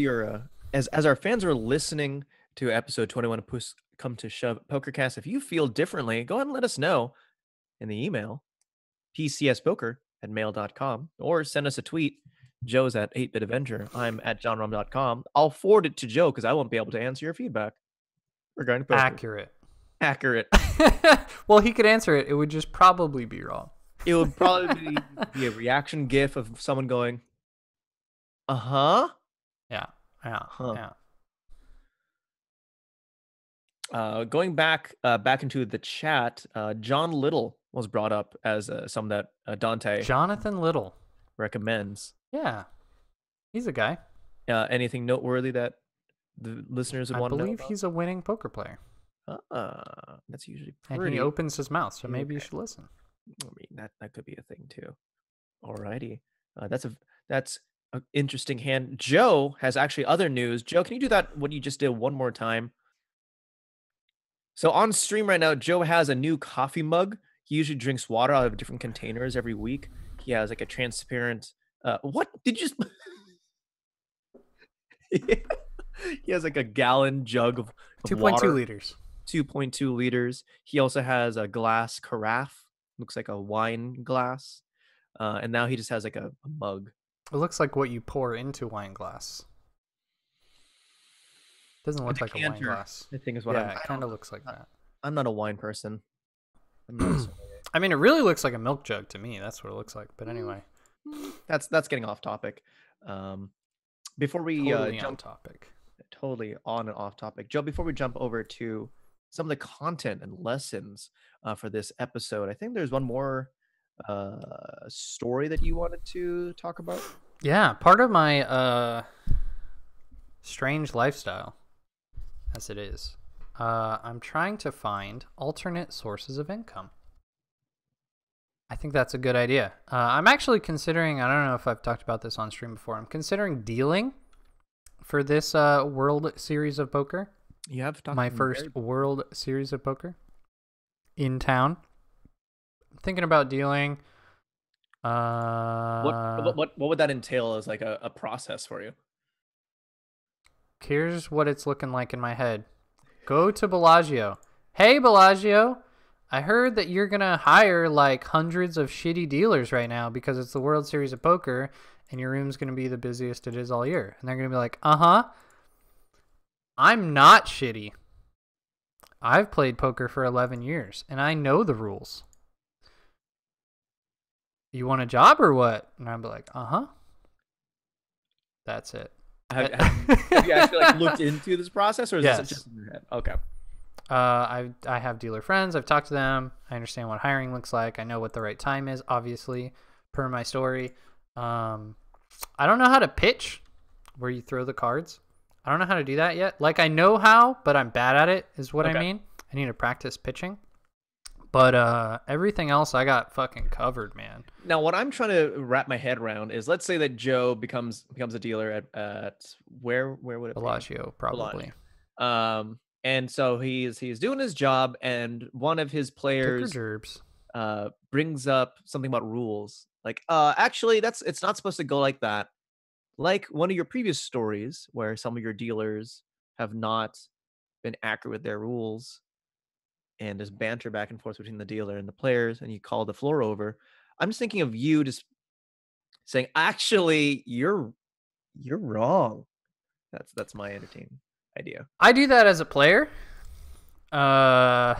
Speaker 1: our fans are listening to episode 21 of Puss Come to Shove PokerCast, if you feel differently, go ahead and let us know in the email, pcspoker@mail.com, or send us a tweet. Joe's at 8bitavenger. I'm at johnrom.com. I'll forward it to Joe because I won't be able to answer your feedback regarding poker. Accurate.
Speaker 2: Well, he could answer it. It would just probably be wrong.
Speaker 1: It would probably be a reaction gif of someone going, uh-huh.
Speaker 2: Yeah.
Speaker 1: Going back into the chat, John Little was brought up as someone that Dante
Speaker 2: Jonathan Little
Speaker 1: recommends.
Speaker 2: Yeah, he's a guy.
Speaker 1: Anything noteworthy that the listeners would want to know? I
Speaker 2: believe he's a winning poker player.
Speaker 1: That's usually
Speaker 2: pretty. And he opens his mouth, so maybe you should listen.
Speaker 1: I mean, that could be a thing too. Alrighty, that's an interesting hand. Joe has actually other news. Joe, can you do that what you just did one more time? So on stream right now, Joe has a new coffee mug. He usually drinks water out of different containers every week. He has like a transparent. What did you just? He has like a gallon jug of
Speaker 2: 2.2 liters.
Speaker 1: 2.2 liters. He also has a glass carafe. Looks like a wine glass. And now he just has like a mug.
Speaker 2: It looks like what you pour into wine glass. Doesn't look like a wine glass.
Speaker 1: I think is what
Speaker 2: it kind of looks like that.
Speaker 1: I'm not a wine person.
Speaker 2: I mean, it really looks like a milk jug to me. That's what it looks like. But anyway,
Speaker 1: that's getting off topic. Before we totally on and off topic, Joe. Before we jump over to some of the content and lessons for this episode, I think there's one more story that you wanted to talk about.
Speaker 2: Yeah, part of my strange lifestyle, as it is, I'm trying to find alternate sources of income. I think that's a good idea. I'm actually considering, I don't know if I've talked about this on stream before, I'm considering dealing for this World Series of Poker.
Speaker 1: You have talked
Speaker 2: my first World Series of Poker in town. I'm thinking about dealing.
Speaker 1: What would that entail as like a process for you?
Speaker 2: Here's what it's looking like in my head. Go to Bellagio. Hey, Bellagio, I heard that you're going to hire like hundreds of shitty dealers right now because it's the World Series of Poker and your room's going to be the busiest it is all year. And they're going to be like, uh-huh. I'm not shitty. I've played poker for 11 years and I know the rules. You want a job or what? And I'd be like, uh-huh. That's it.
Speaker 1: Have you actually like looked into this process, or is
Speaker 2: yes.
Speaker 1: this just in your head? Okay.
Speaker 2: I have dealer friends. I've talked to them. I understand what hiring looks like. I know what the right time is, obviously, per my story. I don't know how to pitch where you throw the cards. I don't know how to do that yet. Like, I know how, but I'm bad at it, is what I mean. I need to practice pitching. But everything else I got fucking covered, man.
Speaker 1: Now, what I'm trying to wrap my head around is, let's say that Joe becomes a dealer at where would it
Speaker 2: Bellagio,
Speaker 1: be?
Speaker 2: probably.
Speaker 1: Bellagio. And so he's doing his job, and one of his
Speaker 2: Picker
Speaker 1: players
Speaker 2: gerbs.
Speaker 1: brings up something about rules. Like, actually, it's not supposed to go like that. Like one of your previous stories, where some of your dealers have not been accurate with their rules, and there's banter back and forth between the dealer and the players, and you call the floor over. I'm just thinking of you just saying, actually, you're wrong. That's my entertaining idea.
Speaker 2: I do that as a player. I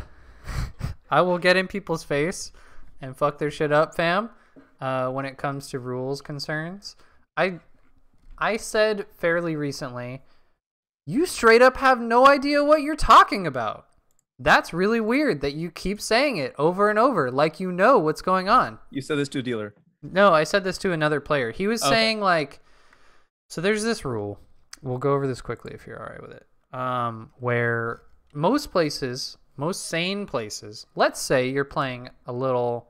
Speaker 2: will get in people's face and fuck their shit up, fam. When it comes to rules concerns, I said fairly recently, you straight up have no idea what you're talking about. That's really weird that you keep saying it over and over like you know what's going on.
Speaker 1: You said this to a dealer.
Speaker 2: No, I said this to another player. He was saying like, so there's this rule. We'll go over this quickly if you're all right with it. Where most places, most sane places, let's say you're playing a little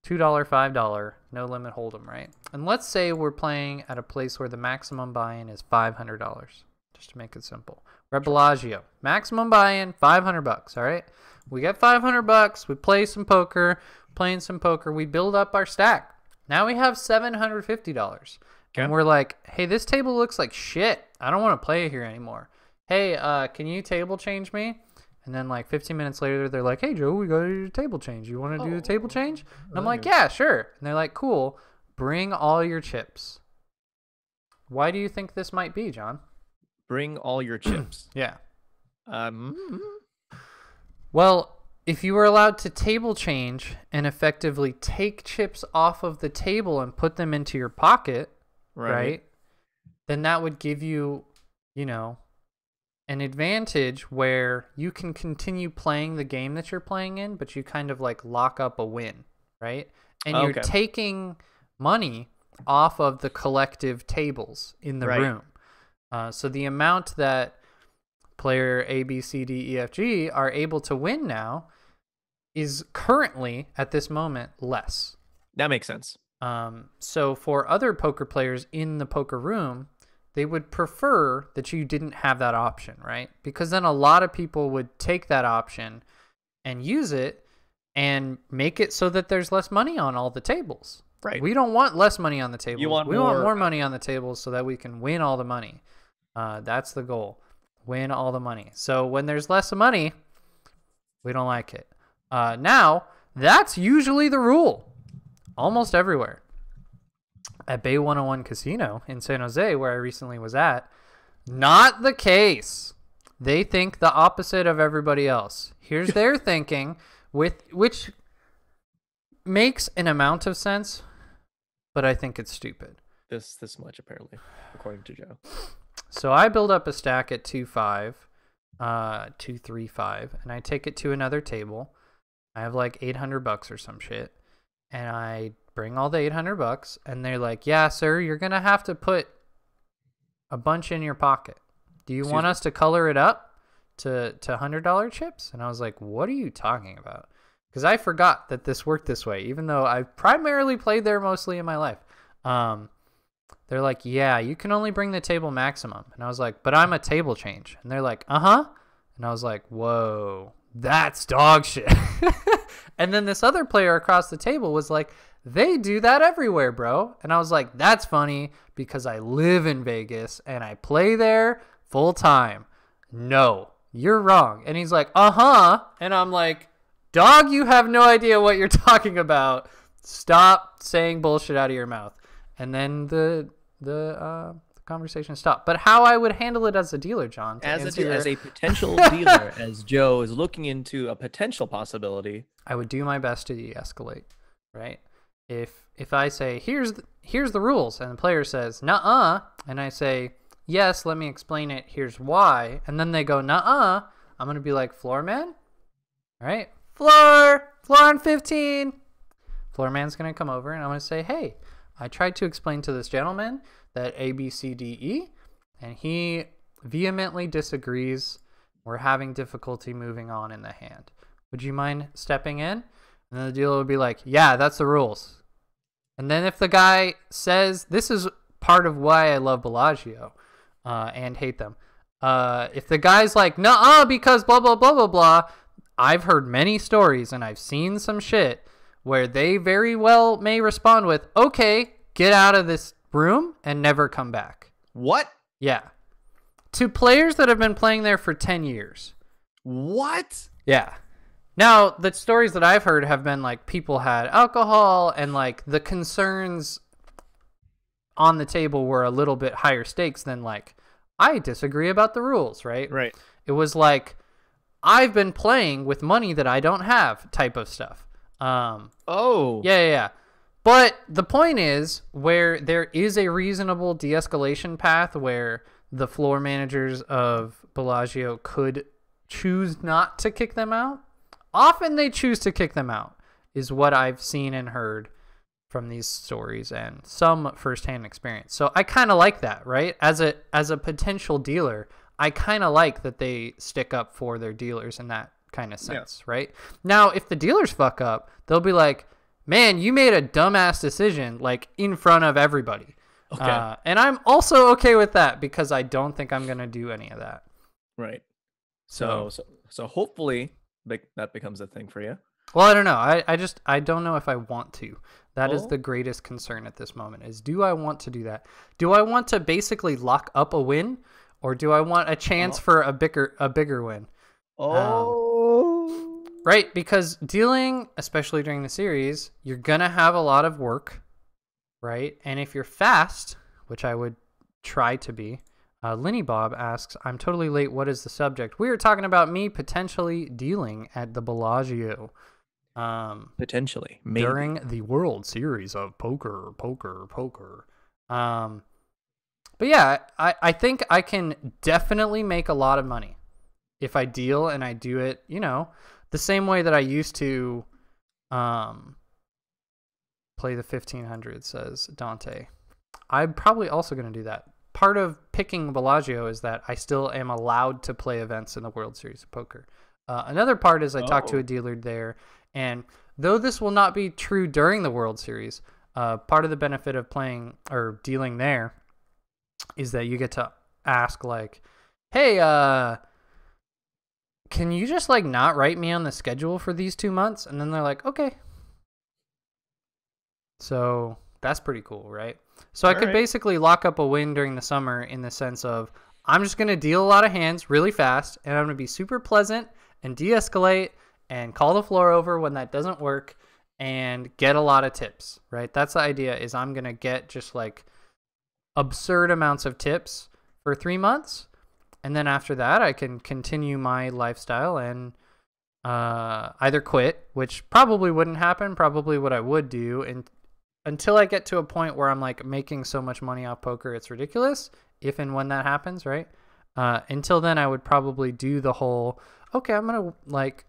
Speaker 2: $2, $5, no limit hold'em, right? And let's say we're playing at a place where the maximum buy-in is $500, just to make it simple. We're at Bellagio. Maximum buy-in, $500, all right? We get $500, we play some poker, playing some poker, we build up our stack. Now we have $750. Okay. And we're like, hey, this table looks like shit. I don't want to play here anymore. Hey, can you table change me? And then like 15 minutes later, they're like, hey, Joe, we got to do a table change. You want to do the table change? And I'm like, yeah, sure. And they're like, cool. Bring all your chips. Why do you think this might be, John?
Speaker 1: Bring all your chips.
Speaker 2: Yeah. Well, if you were allowed to table change and effectively take chips off of the table and put them into your pocket, right? Then that would give you, you know, an advantage where you can continue playing the game that you're playing in, but you kind of like lock up a win, right? And you're taking money off of the collective tables in the room. So the amount that player A, B, C, D, E, F, G are able to win now is currently, at this moment, less.
Speaker 1: That makes sense.
Speaker 2: So for other poker players in the poker room, they would prefer that you didn't have that option, right? Because then a lot of people would take that option and use it and make it so that there's less money on all the tables.
Speaker 1: Right.
Speaker 2: We don't want less money on the table. We want more money on the tables so that we can win all the money. That's the goal. Win all the money. So when there's less money, we don't like it. Now, that's usually the rule. Almost everywhere. At Bay 101 Casino in San Jose, where I recently was at, not the case. They think the opposite of everybody else. Here's their thinking, which makes an amount of sense, but I think it's stupid.
Speaker 1: This much, apparently, according to Joe.
Speaker 2: So I build up a stack at 2-5, 2-3-5, and I take it to another table. I have like $800 or some shit, and I bring all the $800, and they're like, yeah, sir, you're going to have to put a bunch in your pocket. Do you want us to color it up to $100 chips? And I was like, what are you talking about? Because I forgot that this worked this way, even though I've primarily played there mostly in my life. They're like, yeah, you can only bring the table maximum. And I was like, but I'm a table change. And they're like, uh-huh. And I was like, whoa, that's dog shit. And then this other player across the table was like, they do that everywhere, bro. And I was like, that's funny because I live in Vegas and I play there full time. No, you're wrong. And he's like, uh-huh. And I'm like, dog, you have no idea what you're talking about. Stop saying bullshit out of your mouth. And then the conversation stopped. But how I would handle it as a dealer, John,
Speaker 1: as a potential dealer, as Joe is looking into a potential possibility, I
Speaker 2: would do my best to de-escalate, right? If I say here's the rules, and the player says nuh-uh, and I say yes, let me explain it. Here's why, and then they go nuh-uh, I'm gonna be like, floor man, all right, floor on 15. Floor man's gonna come over, and I'm gonna say, hey, I tried to explain to this gentleman that A, B, C, D, E, and he vehemently disagrees. We're having difficulty moving on in the hand. Would you mind stepping in? And then the dealer would be like, yeah, that's the rules. And then if the guy says, this is part of why I love Bellagio and hate them. If the guy's like, "Nuh-uh, because blah blah blah blah blah," I've heard many stories and I've seen some shit where they very well may respond with, "Okay, get out of this room and never come back."
Speaker 1: What?
Speaker 2: Yeah. To players that have been playing there for 10 years.
Speaker 1: What?
Speaker 2: Yeah. Now, the stories that I've heard have been like people had alcohol and like the concerns on the table were a little bit higher stakes than like, I disagree about the rules, right?
Speaker 1: Right.
Speaker 2: It was like, I've been playing with money that I don't have type of stuff.
Speaker 1: Oh.
Speaker 2: Yeah. But the point is, where there is a reasonable de-escalation path where the floor managers of Bellagio could choose not to kick them out, often they choose to kick them out, is what I've seen and heard from these stories and some firsthand experience. So I kind of like that, right? As a potential dealer, I kind of like that they stick up for their dealers in that kind of sense, right? Now, if the dealers fuck up, they'll be like, "Man, you made a dumbass decision," like in front of everybody.
Speaker 1: Okay.
Speaker 2: And I'm also okay with that because I don't think I'm going to do any of that.
Speaker 1: Right. So hopefully that becomes a thing for you.
Speaker 2: Well, I don't know. I don't know if I want to. That is the greatest concern at this moment is, do I want to do that? Do I want to basically lock up a win, or do I want a chance for a bigger win? Right, because dealing, especially during the series, you're going to have a lot of work, right? And if you're fast, which I would try to be, Linny Bob asks, "I'm totally late. What is the subject?" We were talking about me potentially dealing at the Bellagio.
Speaker 1: Potentially. Maybe.
Speaker 2: During the World Series of Poker. But yeah, I think I can definitely make a lot of money if I deal and I do it, the same way that I used to play the 1500, says Dante. I'm probably also going to do that. Part of picking Bellagio is that I still am allowed to play events in the World Series of Poker. Another part is I talked to a dealer there, and though this will not be true during the World Series, part of the benefit of playing or dealing there is that you get to ask like, "Hey, can you just like not write me on the schedule for these 2 months?" And then they're like, "Okay." So that's pretty cool, right? So I could basically lock up a win during the summer in the sense of, I'm just going to deal a lot of hands really fast, and I'm going to be super pleasant and de-escalate and call the floor over when that doesn't work and get a lot of tips, right? That's the idea, is I'm going to get just like absurd amounts of tips for 3 months. And then after that, I can continue my lifestyle and either quit, which probably wouldn't happen, probably what I would do, and until I get to a point where I'm like making so much money off poker, it's ridiculous. If and when that happens, right? Until then, I would probably do the whole, okay, I'm going to like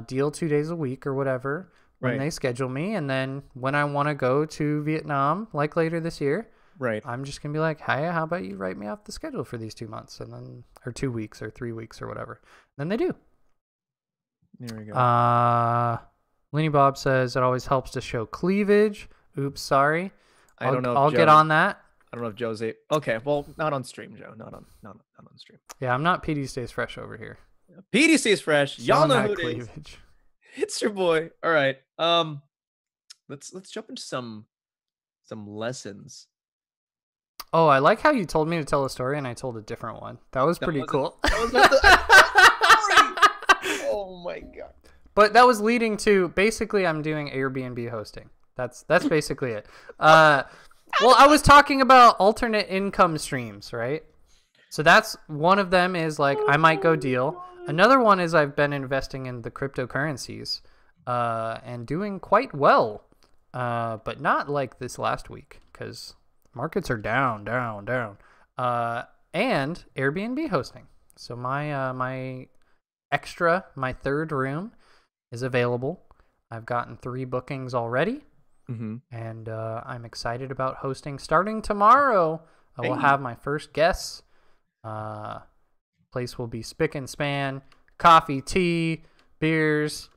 Speaker 2: deal 2 days a week or whatever when they schedule me. And then when I want to go to Vietnam, like later this year, I'm just going to be like, "Hey, how about you write me off the schedule for these 2 months?" And then, or 2 weeks or 3 weeks or whatever. And then they do.
Speaker 1: There we go.
Speaker 2: Linny Bob says it always helps to show cleavage. Oops, sorry.
Speaker 1: I don't know.
Speaker 2: I'll get on that.
Speaker 1: I don't know if Joe's okay. Well, not on stream, Joe. Not on stream.
Speaker 2: Yeah, I'm not PD Stays Fresh over here.
Speaker 1: PD Stays Fresh. Y'all know who it
Speaker 2: cleavage
Speaker 1: is. It's your boy. All right. Let's jump into some lessons.
Speaker 2: Oh, I like how you told me to tell a story and I told a different one. That was pretty cool.
Speaker 1: That was not the story. Oh my god.
Speaker 2: But that was leading to, basically, I'm doing Airbnb hosting. That's basically it. Well, I was talking about alternate income streams, right? So that's one of them is like, I might go deal. Another one is I've been investing in the cryptocurrencies and doing quite well, but not like this last week because markets are down. And Airbnb hosting. So my third room is available. I've gotten 3 bookings already. And I'm excited about hosting starting tomorrow. I will have my first guests. Place will be spick and span, coffee, tea, beers,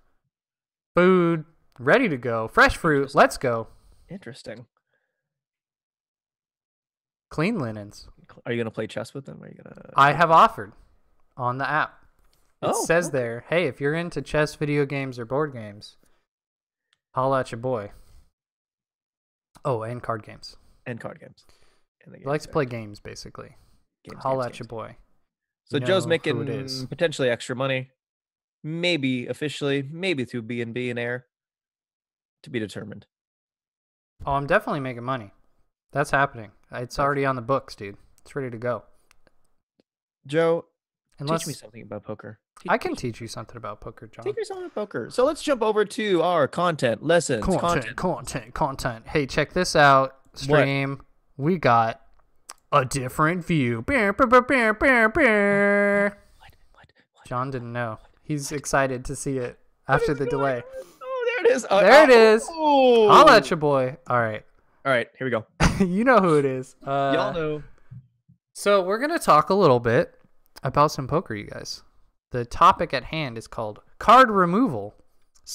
Speaker 2: food, ready to go. Fresh fruit, let's go.
Speaker 1: Interesting.
Speaker 2: Clean linens.
Speaker 1: Are you gonna play chess with them? Are you gonna?
Speaker 2: I have offered on the app. It
Speaker 1: Oh,
Speaker 2: says
Speaker 1: okay.
Speaker 2: there, hey, if you're into chess, video games, or board games, holla at your boy. Oh, and card games.
Speaker 1: And card games. And the
Speaker 2: He likes
Speaker 1: games
Speaker 2: to
Speaker 1: there.
Speaker 2: play games, basically.
Speaker 1: Games,
Speaker 2: Holla
Speaker 1: games,
Speaker 2: at your
Speaker 1: games.
Speaker 2: boy.
Speaker 1: So
Speaker 2: You
Speaker 1: Joe's
Speaker 2: know who it is.
Speaker 1: making potentially extra money, maybe officially, maybe through B&B and Air, to be determined.
Speaker 2: Oh, I'm definitely making money. That's happening. It's already on the books, dude. It's ready to go.
Speaker 1: Joe,
Speaker 2: Unless
Speaker 1: teach me something about poker.
Speaker 2: I can teach you something about poker, John.
Speaker 1: Teach me something about poker. So let's jump over to our content lessons.
Speaker 2: Content. Hey, check this out. Stream. What? We got a different view. What? John didn't know. He's excited to see it after the delay.
Speaker 1: Oh, there it is.
Speaker 2: There it is.
Speaker 1: Oh.
Speaker 2: Holla at your boy. All right.
Speaker 1: All right, here we go.
Speaker 2: You know who it is.
Speaker 1: Y'all know.
Speaker 2: So we're going to talk a little bit about some poker, you guys. The topic at hand is called card removal /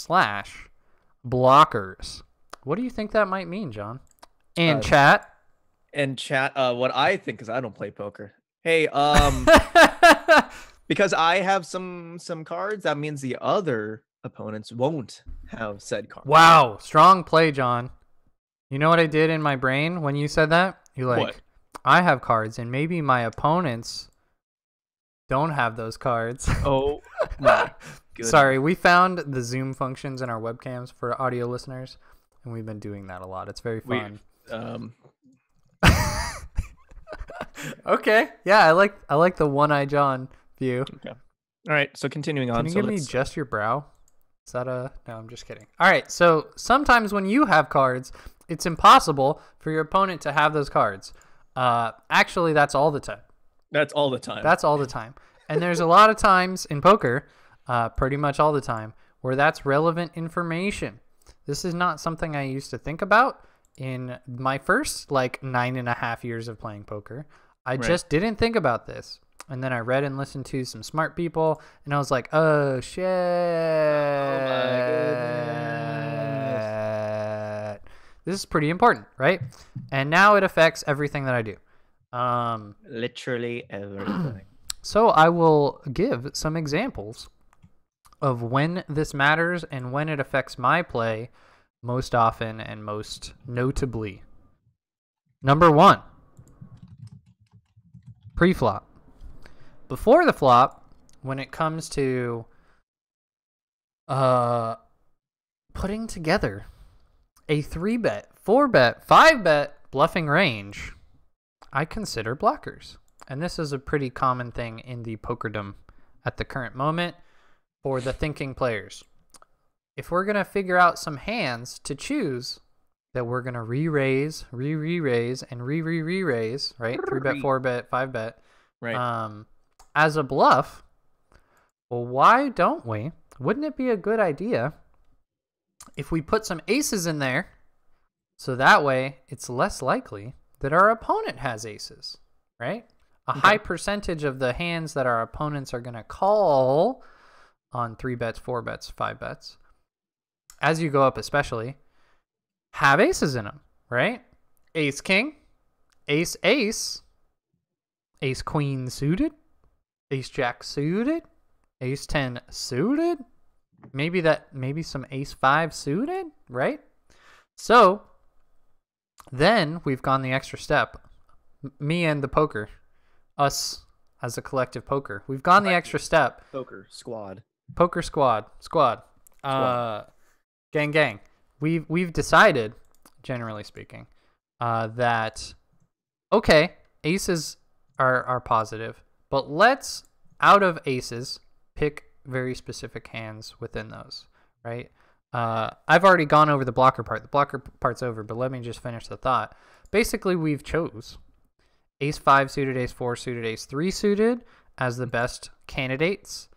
Speaker 2: blockers. What do you think that might mean, John? And chat.
Speaker 1: And chat, what I think is I don't play poker. Hey, because I have some cards, that means the other opponents won't have said cards.
Speaker 2: Wow, strong play, John. You know what I did in my brain when you said that? You're like,
Speaker 1: what?
Speaker 2: I have cards, and maybe my opponents don't have those cards.
Speaker 1: Oh, my goodness.
Speaker 2: Sorry, we found the Zoom functions in our webcams for audio listeners, and we've been doing that a lot. It's very fun. Okay, yeah, I like the one-eye John view.
Speaker 1: Okay. All right, so continuing on.
Speaker 2: Can you give me just your brow? Is that no, I'm just kidding. All right, so sometimes when you have cards, it's impossible for your opponent to have those cards. Actually, that's all the time.
Speaker 1: That's all the time.
Speaker 2: That's all the time. And there's a lot of times in poker, pretty much all the time, where that's relevant information. This is not something I used to think about in my first 9.5 years of playing poker. I just didn't think about this. And then I read and listened to some smart people, and I was like, oh, shit.
Speaker 1: Oh, my goodness.
Speaker 2: This is pretty important, right? And now it affects everything that I do.
Speaker 1: Literally everything.
Speaker 2: So I will give some examples of when this matters and when it affects my play most often and most notably. Number 1, pre-flop. Before the flop, when it comes to putting together a 3-bet, 4-bet, 5-bet bluffing range, I consider blockers. And this is a pretty common thing in the pokerdom at the current moment for the thinking players. If we're going to figure out some hands to choose that we're going to re-raise, re-re-raise, and re-re-re-raise, right? 3-bet, 4-bet, 5-bet.
Speaker 1: Right.
Speaker 2: As a bluff, well, why don't we? Wouldn't it be a good idea if we put some aces in there so that way it's less likely that our opponent has aces, right? A high percentage of the hands that our opponents are going to call on 3-bets, 4-bets, 5-bets, as you go up especially, have aces in them, right? Ace King, Ace Ace, Ace Queen suited, Ace Jack suited, Ace 10 suited, maybe some Ace 5 suited, right? So then we've gone the extra step. Me and the poker, us as a collective poker, we've gone the extra step.
Speaker 1: Poker squad.
Speaker 2: Poker squad. Gang. We've decided, generally speaking, that okay, aces are positive, but let's, out of aces, pick very specific hands within those, right? I've already gone over the blocker part. The blocker part's over, but let me just finish the thought. Basically, we've chose Ace 5 suited, Ace 4 suited, Ace 3 suited as the best candidates,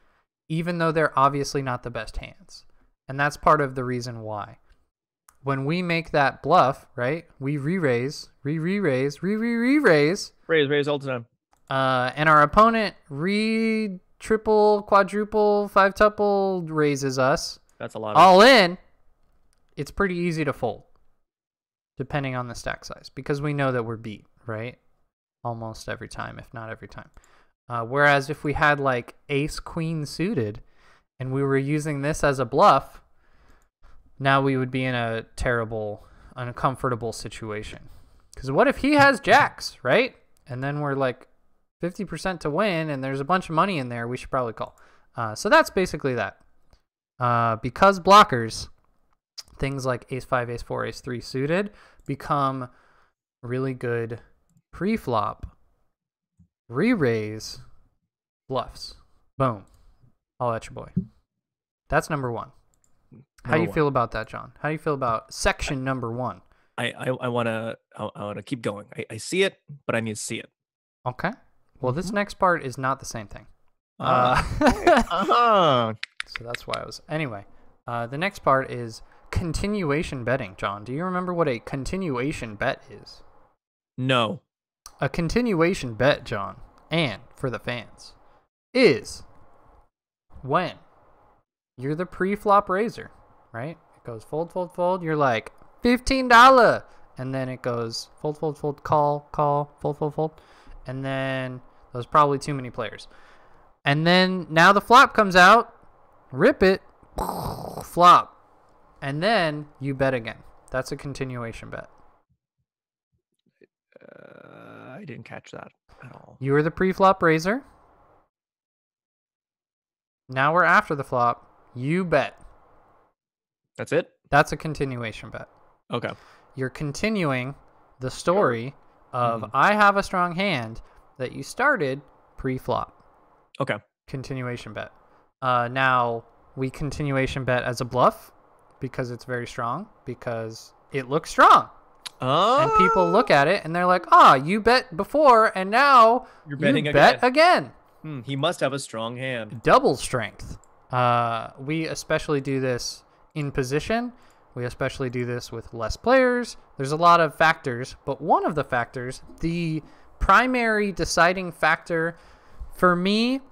Speaker 2: even though they're obviously not the best hands. And that's part of the reason why. When we make that bluff, right, we re-raise, re-re-raise, re-re-re-raise.
Speaker 1: Raise all the time.
Speaker 2: And our opponent triple, quadruple, 5-tuple raises us.
Speaker 1: That's a lot.
Speaker 2: All in. It's pretty easy to fold, depending on the stack size, because we know that we're beat, right? almost every time, if not every time. Whereas if we had like ace queen suited and we were using this as a bluff, now we would be in a terrible, uncomfortable situation. Because what if he has jacks, right? And then we're like 50% to win and there's a bunch of money in there, we should probably call. So that's basically that. Because blockers, things like ace 5, ace 4, ace 3 suited become really good pre-flop re-raise bluffs. Boom. I'll at your boy. That's number one. How do you feel about that, John? How do you feel about section number one?
Speaker 1: I wanna keep going. I see it, but I need to see it.
Speaker 2: Okay. Well, this next part is not the same thing. So that's why I was. Anyway, the next part is continuation betting. John, do you remember what a continuation bet is?
Speaker 1: No.
Speaker 2: A continuation bet, John, and for the fans, is when you're the pre-flop raiser, right? It goes fold, fold, fold. You're like $15, and then it goes fold, fold, fold, call, call, fold, fold, fold, and then there's probably too many players. And then now the flop comes out, rip it, flop, and then you bet again. That's a continuation bet.
Speaker 1: I didn't catch that at all.
Speaker 2: You were the pre-flop raiser. Now we're after the flop. You bet.
Speaker 1: That's it?
Speaker 2: That's a continuation bet.
Speaker 1: Okay.
Speaker 2: You're continuing the story of I have a strong hand that you started pre-flop.
Speaker 1: Okay.
Speaker 2: Continuation bet. Now we continuation bet as a bluff because it's very strong, because it looks strong. And people look at it and they're like, you bet before and now
Speaker 1: you're betting
Speaker 2: you bet again.
Speaker 1: He must have a strong hand.
Speaker 2: Double strength. We especially do this in position. We especially do this with less players. There's a lot of factors, but one of the factors, the primary deciding factor for me,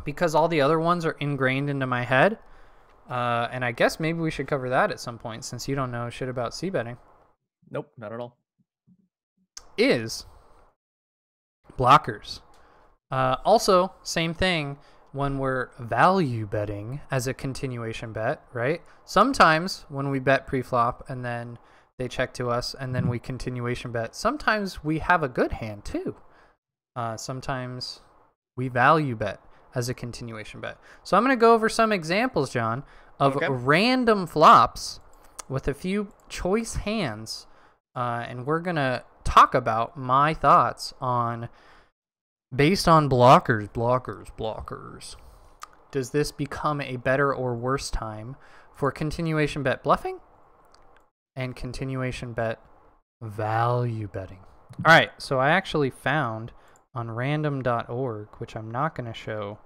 Speaker 2: because all the other ones are ingrained into my head, and I guess maybe we should cover that at some point since you don't know shit about c-betting.
Speaker 1: Nope, not at all.
Speaker 2: Is blockers. Also, same thing when we're value betting as a continuation bet, right? Sometimes when we bet pre-flop and then they check to us and then we continuation bet, sometimes we have a good hand too. Sometimes we value bet as a continuation bet. So I'm going to go over some examples, John, of random flops with a few choice hands. And we're going to talk about my thoughts on, based on blockers. Does this become a better or worse time for continuation bet bluffing and continuation bet value betting? All right, so I actually found on random.org, which I'm not going to show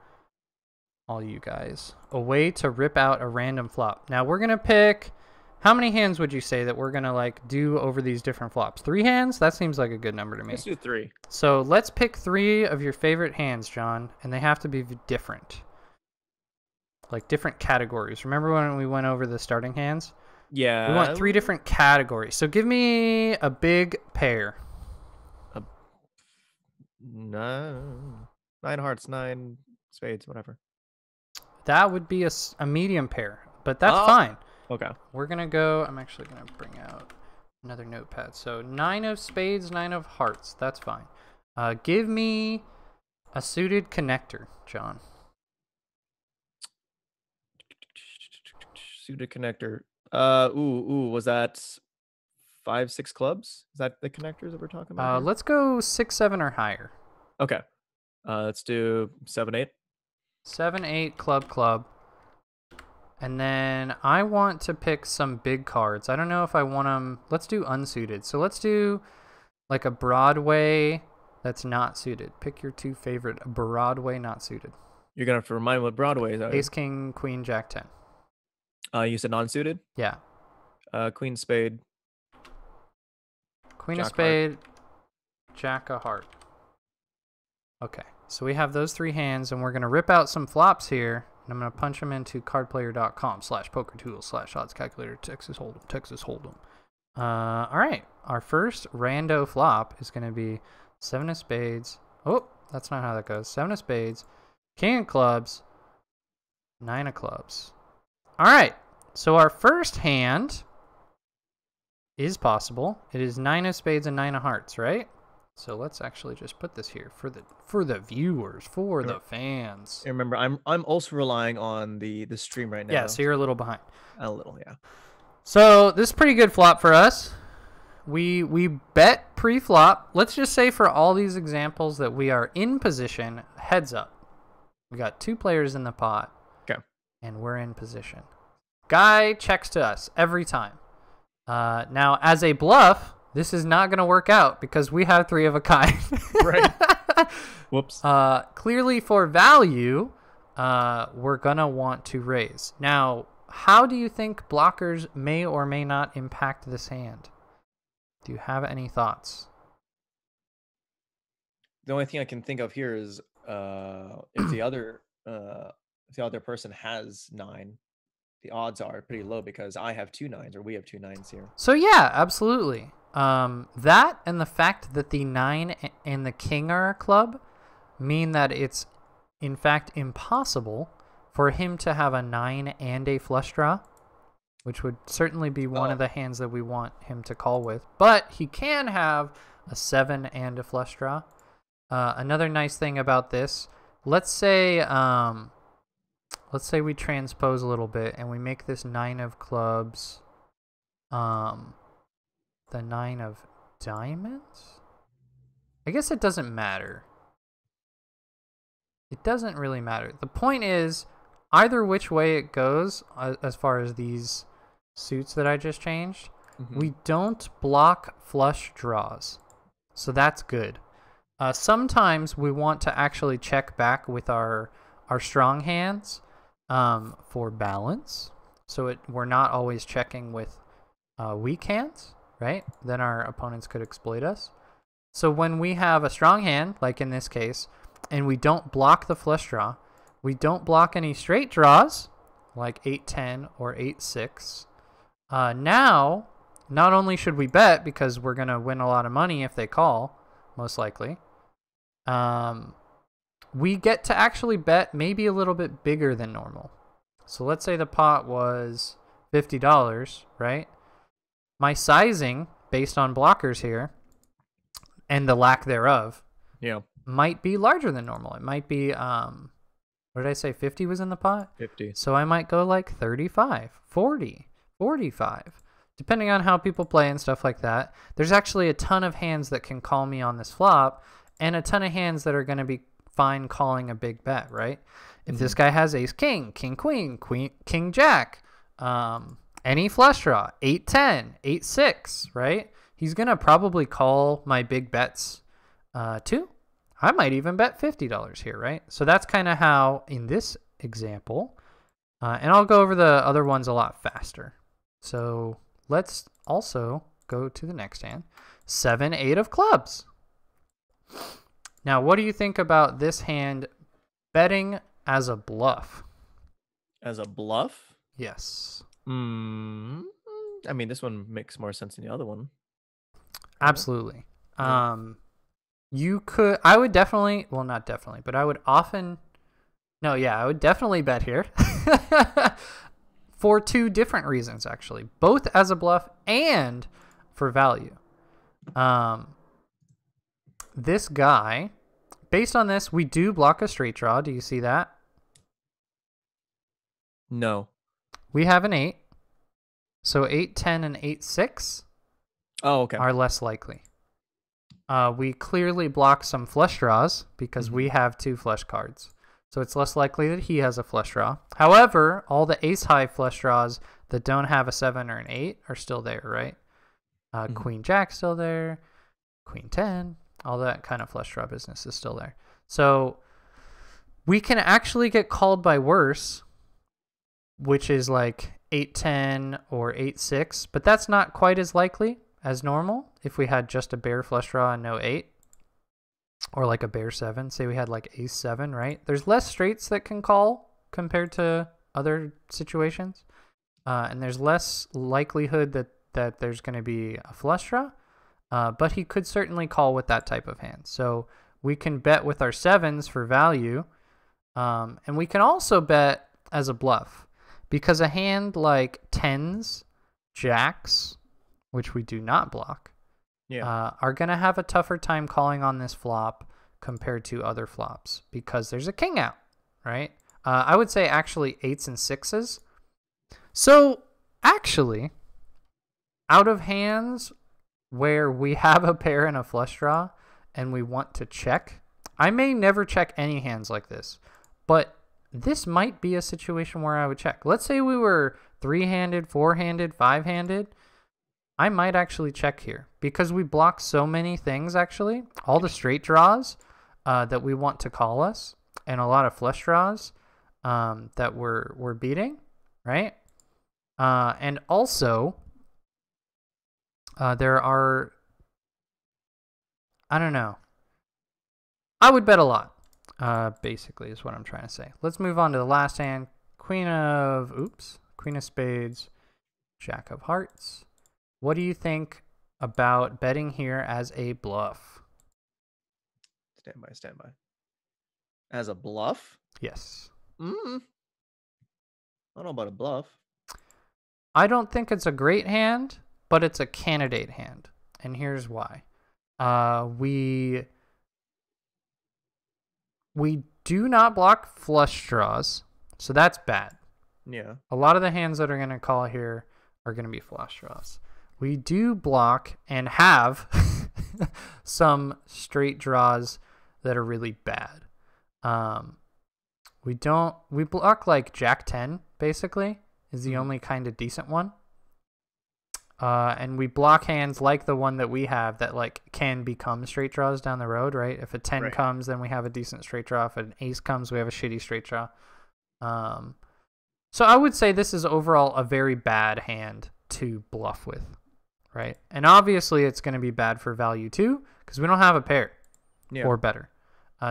Speaker 2: all you guys, a way to rip out a random flop. Now we're going to pick, how many hands would you say that we're going to like do over these different flops? 3 hands? That seems like a good number to me.
Speaker 1: Let's do 3.
Speaker 2: So let's pick 3 of your favorite hands, John, and they have to be different. Like different categories. Remember when we went over the starting hands?
Speaker 1: Yeah.
Speaker 2: We want 3 different categories. So give me a big pair.
Speaker 1: 9 hearts, 9 spades, whatever.
Speaker 2: That would be a medium pair, but that's fine.
Speaker 1: Okay.
Speaker 2: We're going to go, I'm actually going to bring out another notepad. So 9 of spades, 9 of hearts. That's fine. Give me a suited connector, John.
Speaker 1: Suited connector. Was that 5, 6 clubs? Is that the connectors that we're talking about?
Speaker 2: Let's go 6, 7 or higher.
Speaker 1: Okay. Let's do 7, 8.
Speaker 2: 7, 8, club. And then I want to pick some big cards. I don't know if I want them. Let's do unsuited. So let's do like a Broadway that's not suited. Pick your 2 favorite Broadway not suited.
Speaker 1: You're going to have to remind me what Broadway is.
Speaker 2: Ace, King, Queen, Jack, 10.
Speaker 1: You said non-suited?
Speaker 2: Yeah.
Speaker 1: Queen, spade.
Speaker 2: Queen
Speaker 1: Jack
Speaker 2: of spade,
Speaker 1: heart.
Speaker 2: Jack of heart. Okay, so we have those 3 hands, and we're going to rip out some flops here, and I'm going to punch them into cardplayer.com/pokertools/odds-calculator, Texas Hold'em. All right, our first rando flop is going to be 7 of spades. Oh, that's not how that goes. 7 of spades, king of clubs, 9 of clubs. All right. So our first hand is possible. It is 9 of spades and 9 of hearts, right? So let's actually just put this here for the viewers, for the fans.
Speaker 1: Remember, I'm also relying on the stream right now.
Speaker 2: Yeah, so you're a little behind.
Speaker 1: A little, yeah.
Speaker 2: So this is pretty good flop for us. We bet pre-flop. Let's just say for all these examples that we are in position, heads up. We got 2 players in the pot.
Speaker 1: Okay.
Speaker 2: And we're in position. Guy checks to us every time. Now, as a bluff, this is not going to work out because we have 3 of a kind.
Speaker 1: Right. Whoops.
Speaker 2: Clearly for value, we're going to want to raise. Now, how do you think blockers may or may not impact this hand? Do you have any thoughts?
Speaker 1: The only thing I can think of here is if the other person has 9, the odds are pretty low because I have 2 9s or we have 2 9s here.
Speaker 2: So yeah, absolutely. That and the fact that the 9 and the king are a club mean that it's in fact impossible for him to have a 9 and a flush draw, which would certainly be one of the hands that we want him to call with. But he can have a 7 and a flush draw. Another nice thing about this, let's say we transpose a little bit and we make this 9 of clubs the 9 of diamonds? I guess it doesn't matter. It doesn't really matter. The point is, either which way it goes, as far as these suits that I just changed, we don't block flush draws. So that's good. Sometimes we want to actually check back with our strong hands for balance. So we're not always checking with weak hands, right? Then our opponents could exploit us. So when we have a strong hand, like in this case, and we don't block the flush draw, we don't block any straight draws, like 8-10 or 8-6. Now, not only should we bet because we're going to win a lot of money if they call, most likely, we get to actually bet maybe a little bit bigger than normal. So let's say the pot was $50, right? My sizing, based on blockers here, and the lack thereof, might be larger than normal. It might be, what did I say, 50 was in the pot?
Speaker 1: 50.
Speaker 2: So I might go like 35, 40, 45, depending on how people play and stuff like that. There's actually a ton of hands that can call me on this flop, and a ton of hands that are going to be fine calling a big bet, right? If this guy has ace king, king queen, king jack, any flush draw, 8-10, 8-6, right? He's going to probably call my big bets too. I might even bet $50 here, right? So that's kind of how, in this example, and I'll go over the other ones a lot faster. So let's also go to the next hand. 7-8 of clubs. Now, what do you think about this hand betting as a bluff?
Speaker 1: As a bluff?
Speaker 2: Yes.
Speaker 1: I mean, this one makes more sense than the other one.
Speaker 2: Absolutely. You could, I would definitely, well, not definitely, but I would often, no, yeah, I would definitely bet here for 2 different reasons, actually, both as a bluff and for value. This guy, based on this, we do block a straight draw. Do you see that?
Speaker 1: No.
Speaker 2: We have an 8. So 8-10 and 8-6 are less likely. We clearly block some flush draws because we have 2 flush cards. So it's less likely that he has a flush draw. However, all the ace-high flush draws that don't have a 7 or an 8 are still there, right? Queen jack still there. Queen 10. All that kind of flush draw business is still there. So we can actually get called by worse, which is like 8-10 or 8-6, but that's not quite as likely as normal if we had just a bare flush draw and no 8, or like a bare 7. Say we had like ace 7, right? There's less straights that can call compared to other situations, and there's less likelihood that there's going to be a flush draw. but he could certainly call with that type of hand. So we can bet with our sevens for value, and we can also bet as a bluff, because a hand like tens, jacks, which we do not block, are going to have a tougher time calling on this flop compared to other flops because there's a king out, right? I would say actually eights and sixes. So actually, out of hands where we have a pair and a flush draw and we want to check, I may never check any hands like this, but this might be a situation where I would check. Let's say we were three-handed, four-handed, five-handed. I might actually check here because we block so many things, actually. All the straight draws that we want to call us and a lot of flush draws that we're beating, right? And also, there are, I don't know. I would bet a lot, basically, is what I'm trying to say. Let's move on to the last hand. Queen of spades, jack of hearts. What do you think about betting here as a bluff?
Speaker 1: Stand by. As a bluff?
Speaker 2: Yes.
Speaker 1: I don't know about a bluff.
Speaker 2: I don't think it's a great hand, but it's a candidate hand. And here's why. We do not block flush draws, so that's bad.
Speaker 1: Yeah.
Speaker 2: A lot of the hands that are going to call here are going to be flush draws. We do block and have some straight draws that are really bad. We block like Jack 10, basically, is the only kind of decent one. And we block hands like the one that we have that like can become straight draws down the road, right? If a 10 comes, then we have a decent straight draw. If an ace comes, we have a shitty straight draw. So I would say this is overall a very bad hand to bluff with, right? And obviously it's going to be bad for value too because we don't have a pair or better.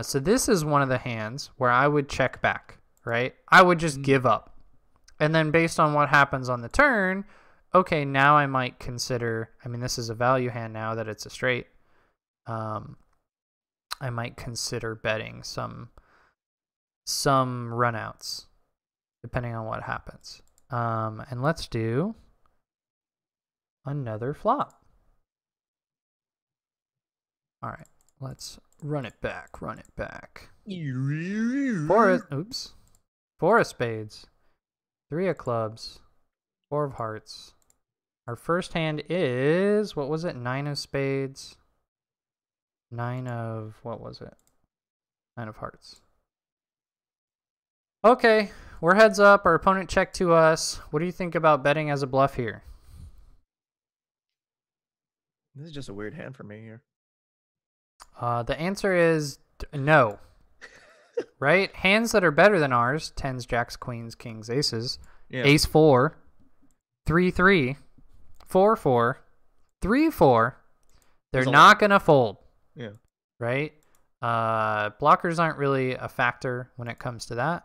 Speaker 2: So this is one of the hands where I would check back, right? I would just give up. And then based on what happens on the turn, okay, now I might consider, I mean, this is a value hand now that it's a straight. I might consider betting some runouts depending on what happens. And let's do another flop. All right, let's run it back. Four of spades, three of clubs, four of hearts. Our first hand is, what was it? Nine of spades. Nine of hearts. Okay, we're heads up. Our opponent checked to us. What do you think about betting as a bluff here?
Speaker 1: This is just a weird hand for me here.
Speaker 2: The answer is no. Right? Hands that are better than ours, tens, jacks, queens, kings, aces, ace 4, 3-3, 4-4, 3-4, they're not going to fold.
Speaker 1: Yeah. Right?
Speaker 2: Blockers aren't really a factor when it comes to that.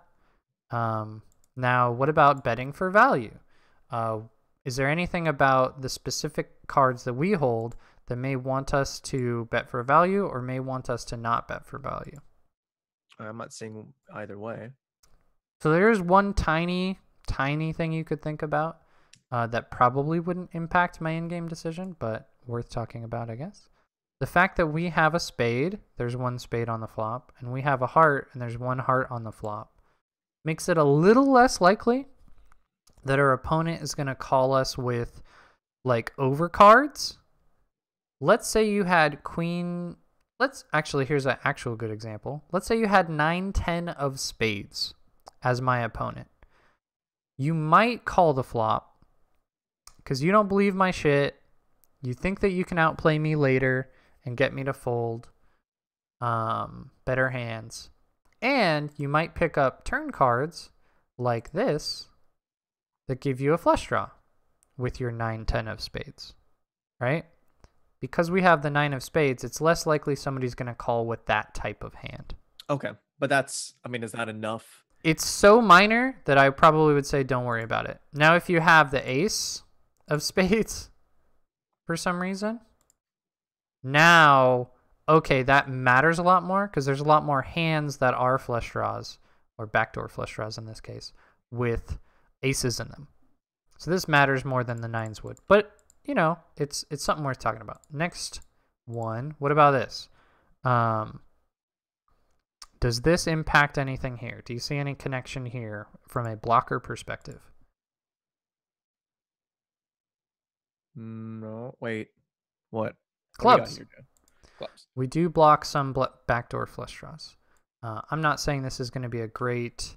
Speaker 2: Now, what about betting for value? Is there anything about the specific cards that we hold that may want us to bet for value or may want us to not bet for value?
Speaker 1: I'm not seeing either way.
Speaker 2: So there's one tiny thing you could think about that probably wouldn't impact my in-game decision, but worth talking about, I guess. The fact that we have a spade, there's one spade on the flop, and we have a heart, and there's one heart on the flop, makes it a little less likely that our opponent is going to call us with like overcards. Let's say you had queen. Here's an actual good example. Let's say you had 9-10 of spades as my opponent. You might call the flop because you don't believe my shit. You think that you can outplay me later and get me to fold better hands. And you might pick up turn cards like this that give you a flush draw with your 9-10 of spades, right? Because we have the 9 of spades, it's less likely somebody's going to call with that type of hand.
Speaker 1: Okay, but is that enough?
Speaker 2: It's so minor that I probably would say don't worry about it. Now, if you have the ace of spades for some reason, Now, okay, that matters a lot more because there's a lot more hands that are flush draws, or backdoor flush draws in this case, with aces in them. So this matters more than the nines would. But, you know, it's something worth talking about. Next one, what about this? Does this impact anything here? Do you see any connection here from a blocker perspective?
Speaker 1: No, wait. What? What do we got
Speaker 2: Clubs.
Speaker 1: here, Joe? Clubs.
Speaker 2: We do block some backdoor flush draws. I'm not saying this is going to be a great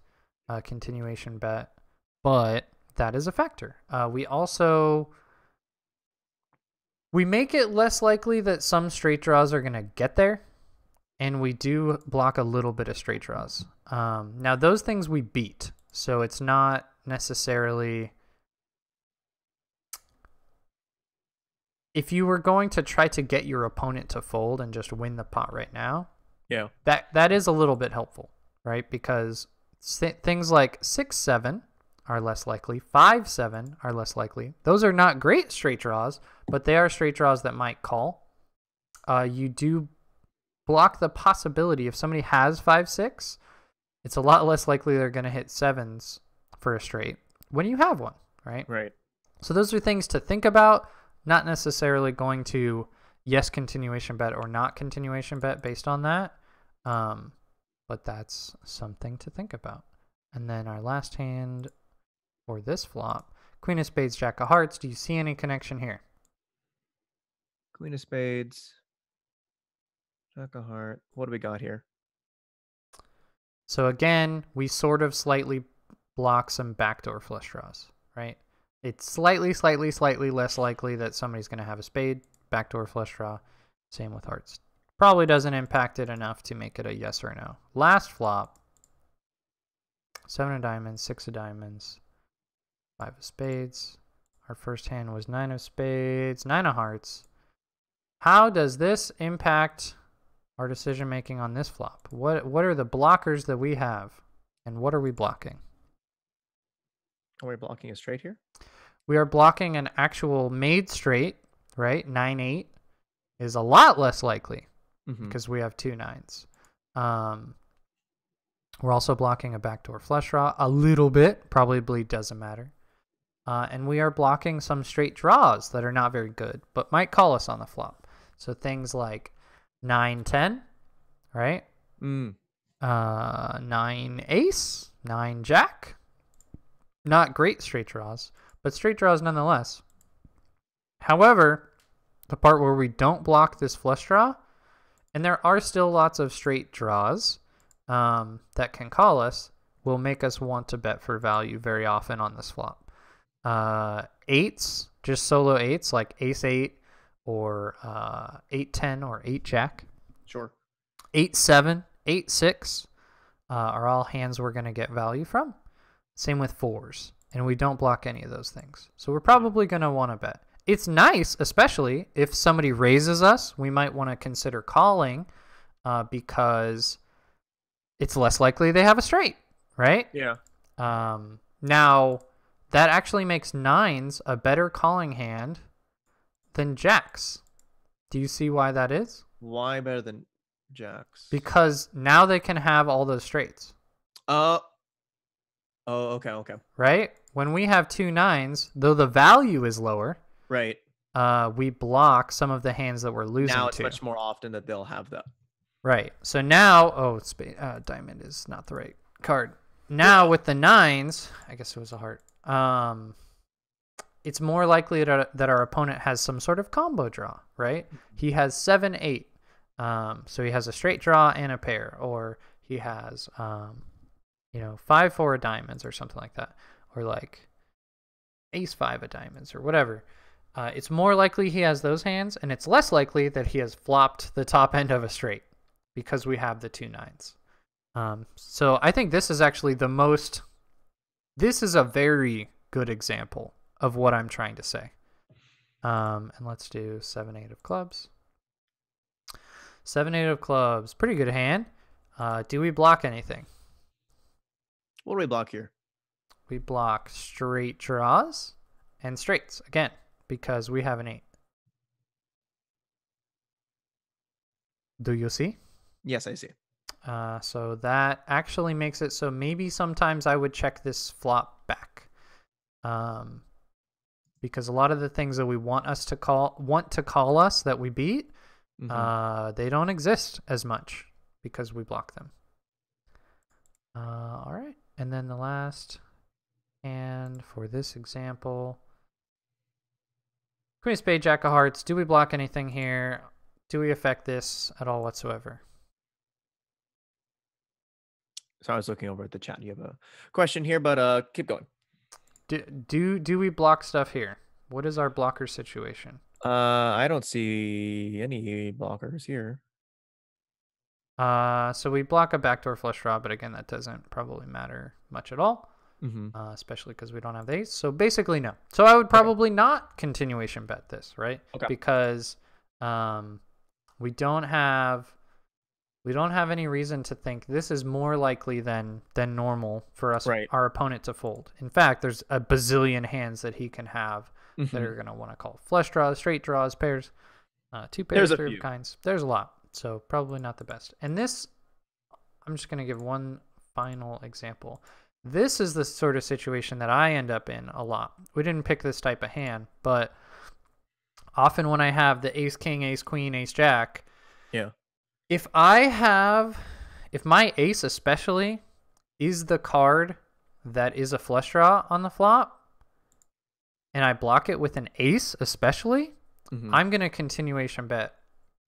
Speaker 2: continuation bet, but that is a factor. We make it less likely that some straight draws are going to get there, and we do block a little bit of straight draws. Now, those things we beat, so it's not necessarily... If you were going to try to get your opponent to fold and just win the pot right now,
Speaker 1: yeah,
Speaker 2: that is a little bit helpful, right? Because things like 6-7 are less likely, 5-7 are less likely. Those are not great straight draws, but they are straight draws that might call. You do block the possibility if somebody has 5-6, it's a lot less likely they're going to hit sevens for a straight when you have one, right?
Speaker 1: Right.
Speaker 2: So those are things to think about. Not necessarily going to yes continuation bet or not continuation bet based on that, but that's something to think about. And then our last hand for this flop, Queen of Spades, Jack of Hearts. Do you see any connection here?
Speaker 1: Queen of Spades, Jack of Heart. What do we got here?
Speaker 2: So again, we sort of slightly block some backdoor flush draws, right? It's slightly less likely that somebody's going to have a spade, backdoor flush draw. Same with hearts. Probably doesn't impact it enough to make it a yes or no. Last flop, 7 of diamonds, 6 of diamonds, 5 of spades. Our first hand was 9 of spades, 9 of hearts. How does this impact our decision making on this flop? What are the blockers that we have, and what are we blocking?
Speaker 1: Are we blocking a straight here?
Speaker 2: We are blocking an actual made straight, right? 9-8 is a lot less likely because we have 2 nines. We're also blocking a backdoor flush draw a little bit, probably doesn't matter. And we are blocking some straight draws that are not very good, but might call us on the flop. So things like 9-10, right? 9 ace, 9 jack. Not great straight draws, but straight draws nonetheless. However, the part where we don't block this flush draw, and there are still lots of straight draws that can call us, will make us want to bet for value very often on this flop. Eights, just solo eights like ace 8 or 8-10 or 8 jack.
Speaker 1: Sure.
Speaker 2: 8-7, 8-6 are all hands we're going to get value from. Same with fours, and we don't block any of those things. So we're probably going to want to bet. It's nice, especially if somebody raises us, we might want to consider calling because it's less likely they have a straight, right?
Speaker 1: Yeah.
Speaker 2: Now, that actually makes nines a better calling hand than jacks. Do you see why that is?
Speaker 1: Why better than jacks?
Speaker 2: Because now they can have all those straights.
Speaker 1: Oh, okay.
Speaker 2: Right? When we have 2 nines, though the value is lower,
Speaker 1: right,
Speaker 2: we block some of the hands that we're losing to.
Speaker 1: Now it's much more often that they'll have that.
Speaker 2: Right. So now, diamond is not the right card. Now with the nines, I guess it was a heart. It's more likely that our opponent has some sort of combo draw, right? He has 7-8. So he has a straight draw and a pair, or he has 5-4 of diamonds or something like that, or like ace-5 of diamonds or whatever. It's more likely he has those hands, and it's less likely that he has flopped the top end of a straight because we have the 2 nines. So I think this is actually this is a very good example of what I'm trying to say. And let's do 7-8 of clubs. 7-8 of clubs, pretty good hand. Do we block anything?
Speaker 1: What do we block here?
Speaker 2: We block straight draws and straights, again, because we have an 8. Do you see?
Speaker 1: Yes, I see.
Speaker 2: So that actually makes it so maybe sometimes I would check this flop back. Because a lot of the things that we want to call us that we beat, they don't exist as much because we block them. All right, and then the last hand for this example, Queen of Spades, Jack of Hearts. Do we block anything here? Do we affect this at all whatsoever?
Speaker 1: So I was looking over at the chat. You have a question here, but keep going.
Speaker 2: Do we block stuff here? What is our blocker situation?
Speaker 1: I don't see any blockers here.
Speaker 2: So we block a backdoor flush draw, but again, that doesn't probably matter much at all, especially because we don't have the ace. So basically, no. So I would probably not continuation bet this, right?
Speaker 1: Okay.
Speaker 2: Because we don't have any reason to think this is more likely than normal for us, our opponent, to fold. In fact, there's a bazillion hands that he can have that are going to want to call flush draws, straight draws, pairs, two pairs, three of kinds. There's a lot. So probably not the best. And this, I'm just going to give one final example. This is the sort of situation that I end up in a lot. We didn't pick this type of hand, but often when I have the ace, king, ace, queen, ace, jack, if my ace especially is the card that is a flush draw on the flop, and I block it with an ace especially, I'm going to continuation bet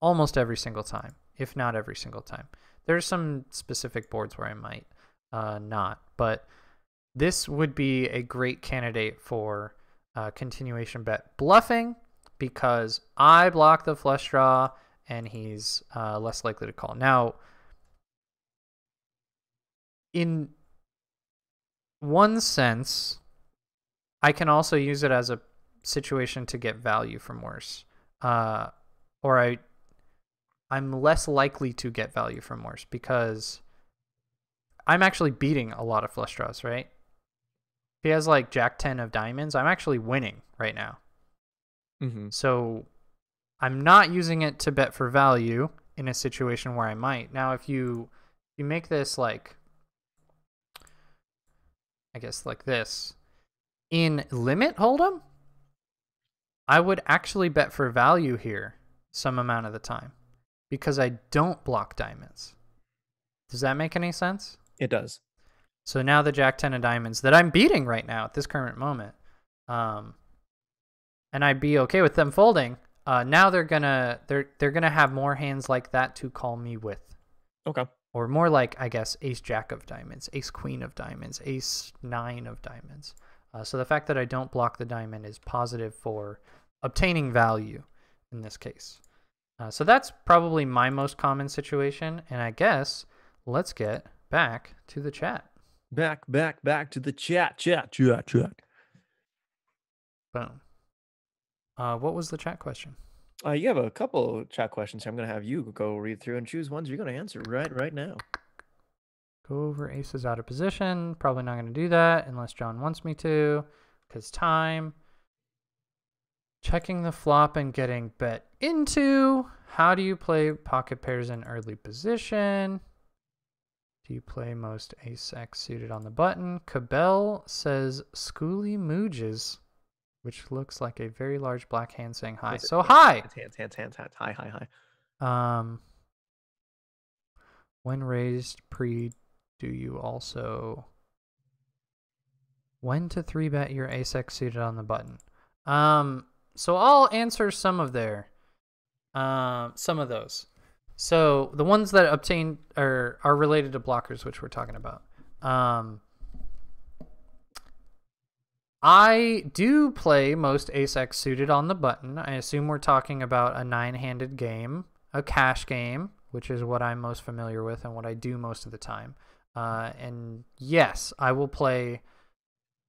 Speaker 2: almost every single time, if not every single time. There's some specific boards where I might not, but this would be a great candidate for continuation bet bluffing because I block the flush draw and he's less likely to call. Now, in one sense, I can also use it as a situation to get value from worse, or I'm less likely to get value from worse because I'm actually beating a lot of flush draws, right? If he has like Jack 10 of diamonds, I'm actually winning right now. So I'm not using it to bet for value in a situation where I might. Now, if you make this like, I guess like this, in limit hold'em, I would actually bet for value here some amount of the time, because I don't block diamonds. Does that make any sense?
Speaker 1: It does.
Speaker 2: So now the Jack 10 of diamonds that I'm beating right now at this current moment, and I'd be okay with them folding. Now they're gonna have more hands like that to call me with.
Speaker 1: Okay.
Speaker 2: Or more like, I guess, ace jack of diamonds, ace queen of diamonds, ace 9 of diamonds. So the fact that I don't block the diamond is positive for obtaining value in this case. So that's probably my most common situation. And I guess let's get back to the chat.
Speaker 1: Back to the chat.
Speaker 2: Boom. What was the chat question?
Speaker 1: You have a couple chat questions here. I'm going to have you go read through and choose ones you're going to answer right now.
Speaker 2: Go over aces out of position. Probably not going to do that unless John wants me to, because time. Checking the flop and getting bet into. How do you play pocket pairs in early position? Do you play most ace-x suited on the button? Cabell says Schooly Mooges, which looks like a very large black hand saying hi. So hi!
Speaker 1: Hands. Hi.
Speaker 2: When raised pre, do you also... When to 3-bet your ace-x suited on the button? So I'll answer some of those. So the ones that obtain are related to blockers, which we're talking about. I do play most ace-x suited on the button. I assume we're talking about a 9-handed game, a cash game, which is what I'm most familiar with and what I do most of the time. And yes, I will play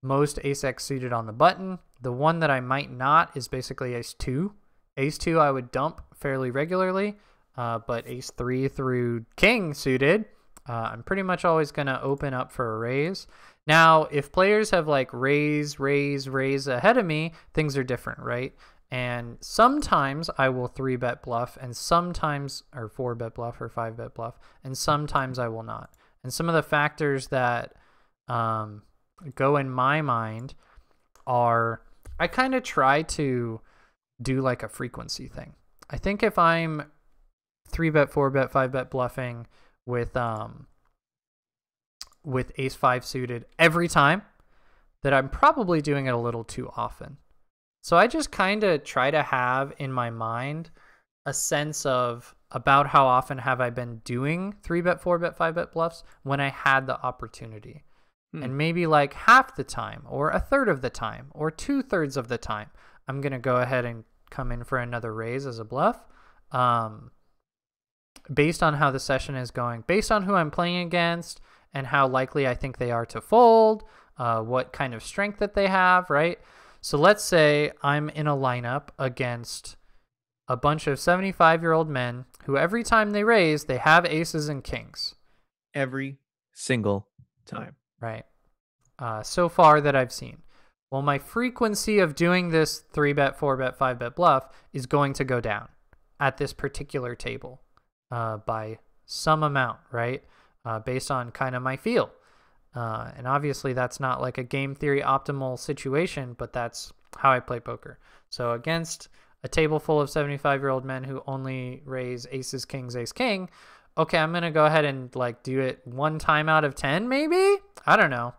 Speaker 2: most ace-x suited on the button. The one that I might not is basically ace-2. Ace-2 I would dump fairly regularly, but ace-3 through king suited, I'm pretty much always going to open up for a raise. Now, if players have like raise ahead of me, things are different, right? And sometimes I will 3-bet bluff, and sometimes, or 4-bet bluff, or 5-bet bluff, and sometimes I will not. And some of the factors that go in my mind are, I kind of try to do like a frequency thing. I think if I'm 3-bet, 4-bet, 5-bet bluffing with ace 5 suited every time, that I'm probably doing it a little too often. So I just kind of try to have in my mind a sense of about how often have I been doing 3-bet, 4-bet, 5-bet bluffs when I had the opportunity. And maybe like half the time, or a third of the time, or 2/3 of the time, I'm going to go ahead and come in for another raise as a bluff. Based on how the session is going, based on who I'm playing against, and how likely I think they are to fold, what kind of strength that they have, right? So let's say I'm in a lineup against a bunch of 75-year-old men who every time they raise, they have aces and kings.
Speaker 1: Every single time.
Speaker 2: Right. So far that I've seen. Well, my frequency of doing this 3-bet, 4-bet, 5-bet bluff is going to go down at this particular table by some amount, right? Based on kind of my feel. And obviously that's not like a game theory optimal situation, but that's how I play poker. So against a table full of 75-year-old men who only raise aces, kings, ace, king, okay, I'm going to go ahead and like do it 1 time out of 10, maybe? I don't know.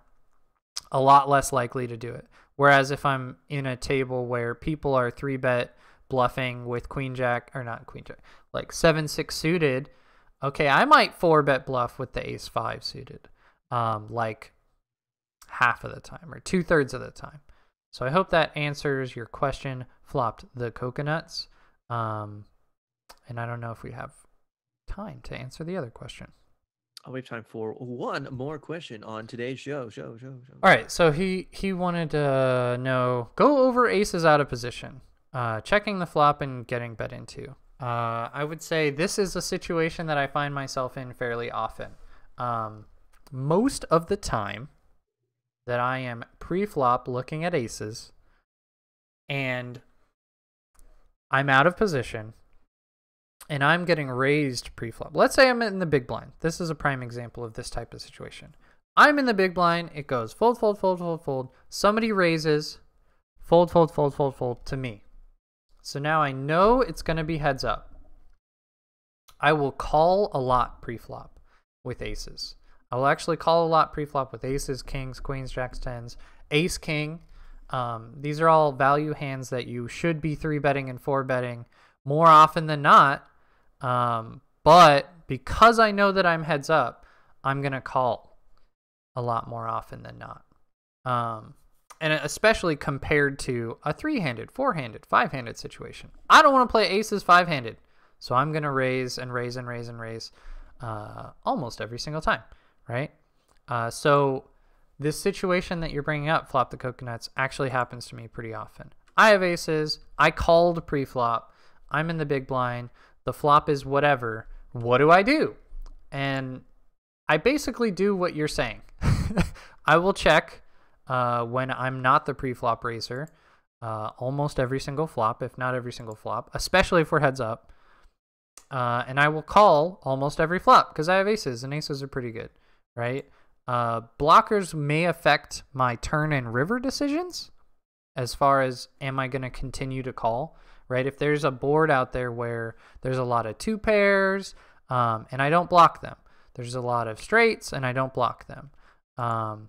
Speaker 2: A lot less likely to do it. Whereas if I'm in a table where people are 3-bet bluffing with queen jack, or not queen jack, like 7-6 suited, okay, I might 4-bet bluff with the ace 5 suited, like half of the time or 2/3 of the time. So I hope that answers your question. Flopped the coconuts. And I don't know if we have time to answer the other question.
Speaker 1: Oh, we have time for one more question on today's show.
Speaker 2: All right, so he wanted to know, go over aces out of position, checking the flop and getting bet into. I would say this is a situation that I find myself in fairly often. Most of the time that I am pre-flop looking at aces and I'm out of position and I'm getting raised pre-flop. Let's say I'm in the big blind. This is a prime example of this type of situation. I'm in the big blind. It goes fold, fold, fold, fold, fold. Somebody raises, fold, fold, fold, fold, fold to me. So now I know it's going to be heads up. I will call a lot pre-flop with aces. I will actually call a lot pre-flop with aces, kings, queens, jacks, tens, ace, king. These are all value hands that you should be 3-betting and 4-betting more often than not. But because I know that I'm heads up, I'm going to call a lot more often than not. And especially compared to a 3-handed, 4-handed, 5-handed situation. I don't want to play aces 5-handed. So I'm going to raise and raise and raise and raise almost every single time, right? So this situation that you're bringing up, flop the coconuts, actually happens to me pretty often. I have aces. I called pre-flop. I'm in the big blind. The flop is whatever. What do I do? And I basically do what you're saying. I will check when I'm not the pre-flop raiser almost every single flop, if not every single flop, especially if we're heads up. And I will call almost every flop because I have aces, and aces are pretty good, right? Blockers may affect my turn and river decisions as far as am I going to continue to call, right? If there's a board out there where there's a lot of 2 pairs and I don't block them. There's a lot of straights and I don't block them.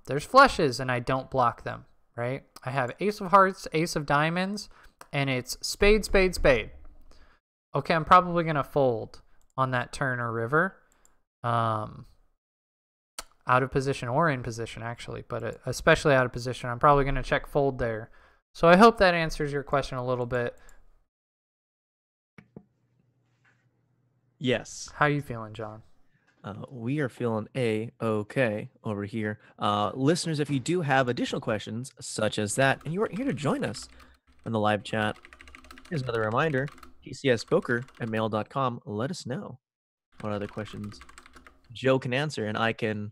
Speaker 2: There's flushes and I don't block them, right? I have ace of hearts, ace of diamonds, and it's spade, spade, spade. Okay, I'm probably going to fold on that turn or river. Out of position or in position, actually, but especially out of position. I'm probably going to check fold there. So I hope that answers your question a little bit.
Speaker 1: Yes.
Speaker 2: How you feeling, John?
Speaker 1: We are feeling A-okay over here. Listeners, if you do have additional questions such as that, and you are here to join us in the live chat, here's another reminder, pcspoker@mail.com. Let us know what other questions Joe can answer and I can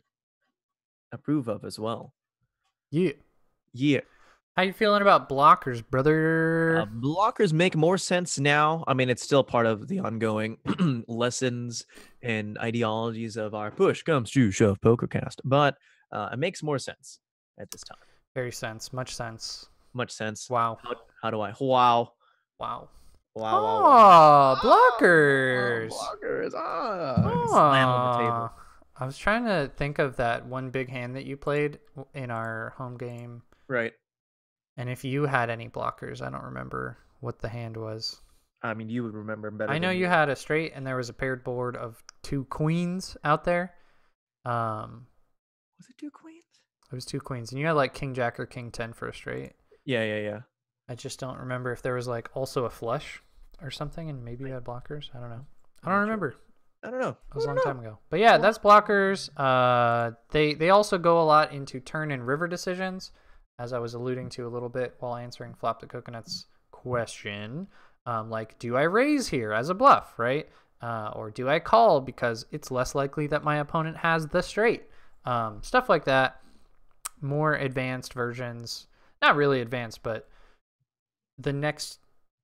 Speaker 1: approve of as well.
Speaker 2: Yeah.
Speaker 1: Yeah.
Speaker 2: How you feeling about blockers, brother?
Speaker 1: Blockers make more sense now. I mean, it's still part of the ongoing lessons and ideologies of our push comes to shove poker cast, but it makes more sense at this time.
Speaker 2: Very sense. Much sense.
Speaker 1: Much sense.
Speaker 2: Wow.
Speaker 1: How do I? Wow.
Speaker 2: Wow.
Speaker 1: Wow. Wow.
Speaker 2: Oh,
Speaker 1: Wow.
Speaker 2: blockers.
Speaker 1: Blockers. Slam on the table.
Speaker 2: I was trying to think of that one big hand that you played in our home game.
Speaker 1: Right.
Speaker 2: And if you had any blockers, I don't remember what the hand was.
Speaker 1: I mean, you would remember better.
Speaker 2: I know you had a straight, and there was a paired board of 2 queens out there.
Speaker 1: Was it 2 queens?
Speaker 2: It was 2 queens, and you had like king jack or king 10 for a straight.
Speaker 1: Yeah.
Speaker 2: I just don't remember if there was like also a flush or something, and maybe you had blockers. I don't know. I don't remember.
Speaker 1: I don't know.
Speaker 2: It was a long time ago. But yeah, that's blockers. They also go a lot into turn and river decisions, as I was alluding to a little bit while answering Flop the Coconut's question. Like, do I raise here as a bluff, right? Or do I call because it's less likely that my opponent has the straight? Stuff like that. More advanced versions. Not really advanced, but the next,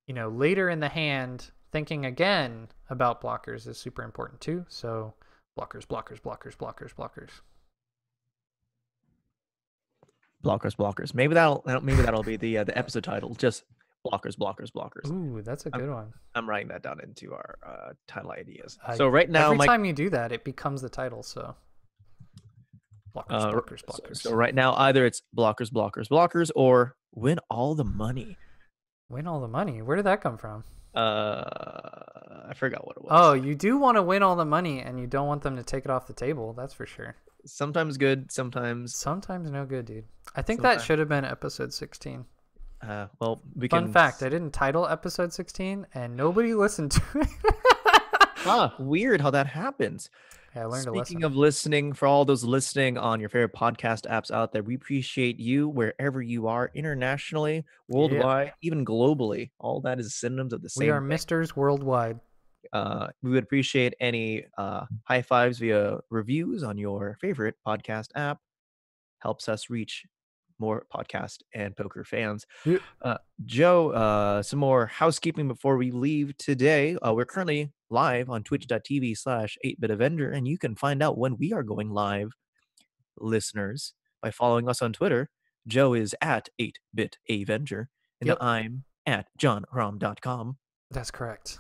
Speaker 2: later in the hand, thinking again about blockers is super important too. So blockers.
Speaker 1: Blockers. Maybe that'll be the episode title. Just blockers.
Speaker 2: Ooh, that's a good one.
Speaker 1: I'm writing that down into our title ideas.
Speaker 2: So
Speaker 1: right now,
Speaker 2: every time you do that, it becomes the title. So blockers.
Speaker 1: So right now, either it's blockers, or win all the money.
Speaker 2: Win all the money. Where did that come from?
Speaker 1: I forgot what it was.
Speaker 2: Oh, you do want to win all the money, and you don't want them to take it off the table. That's for sure.
Speaker 1: Sometimes good, sometimes
Speaker 2: no good, dude. I think that should have been episode 16.
Speaker 1: Well,
Speaker 2: Fun fact, I didn't title episode 16, and nobody listened to it.
Speaker 1: Weird how that happens.
Speaker 2: Yeah, I learned a lesson.
Speaker 1: Speaking of listening, for all those listening on your favorite podcast apps out there, we appreciate you wherever you are, internationally, worldwide, even globally. All that is synonyms of the same
Speaker 2: We are
Speaker 1: thing.
Speaker 2: Misters worldwide.
Speaker 1: We would appreciate any high fives via reviews on your favorite podcast app. Helps us reach more podcast and poker fans.
Speaker 2: Yeah.
Speaker 1: Joe, some more housekeeping before we leave today. We're currently live on twitch.tv/8bitavenger, and you can find out when we are going live, listeners, by following us on Twitter. Joe is at 8bitavenger, and I'm at johnrom.com.
Speaker 2: That's correct.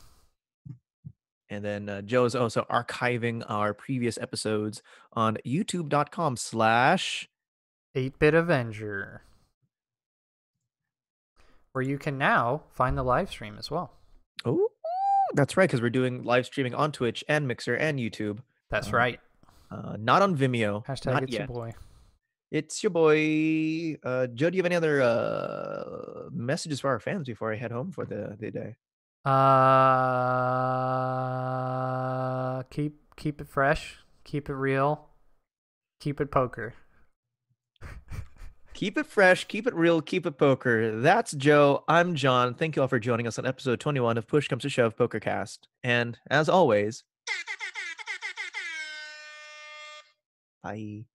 Speaker 1: And then Joe is also archiving our previous episodes on youtube.com/8bitavenger,
Speaker 2: where you can now find the live stream as well.
Speaker 1: Oh, that's right, because we're doing live streaming on Twitch and Mixer and YouTube.
Speaker 2: That's right.
Speaker 1: Not on Vimeo.
Speaker 2: Hashtag
Speaker 1: not
Speaker 2: it's
Speaker 1: yet.
Speaker 2: your boy.
Speaker 1: It's your boy. Joe, do you have any other messages for our fans before I head home for the day?
Speaker 2: Keep it fresh, keep it real, keep it poker.
Speaker 1: Keep it fresh, keep it real, keep it poker. That's Joe. I'm John. Thank you all for joining us on episode 21 of Push Comes to Shove Poker Cast. And as always, bye.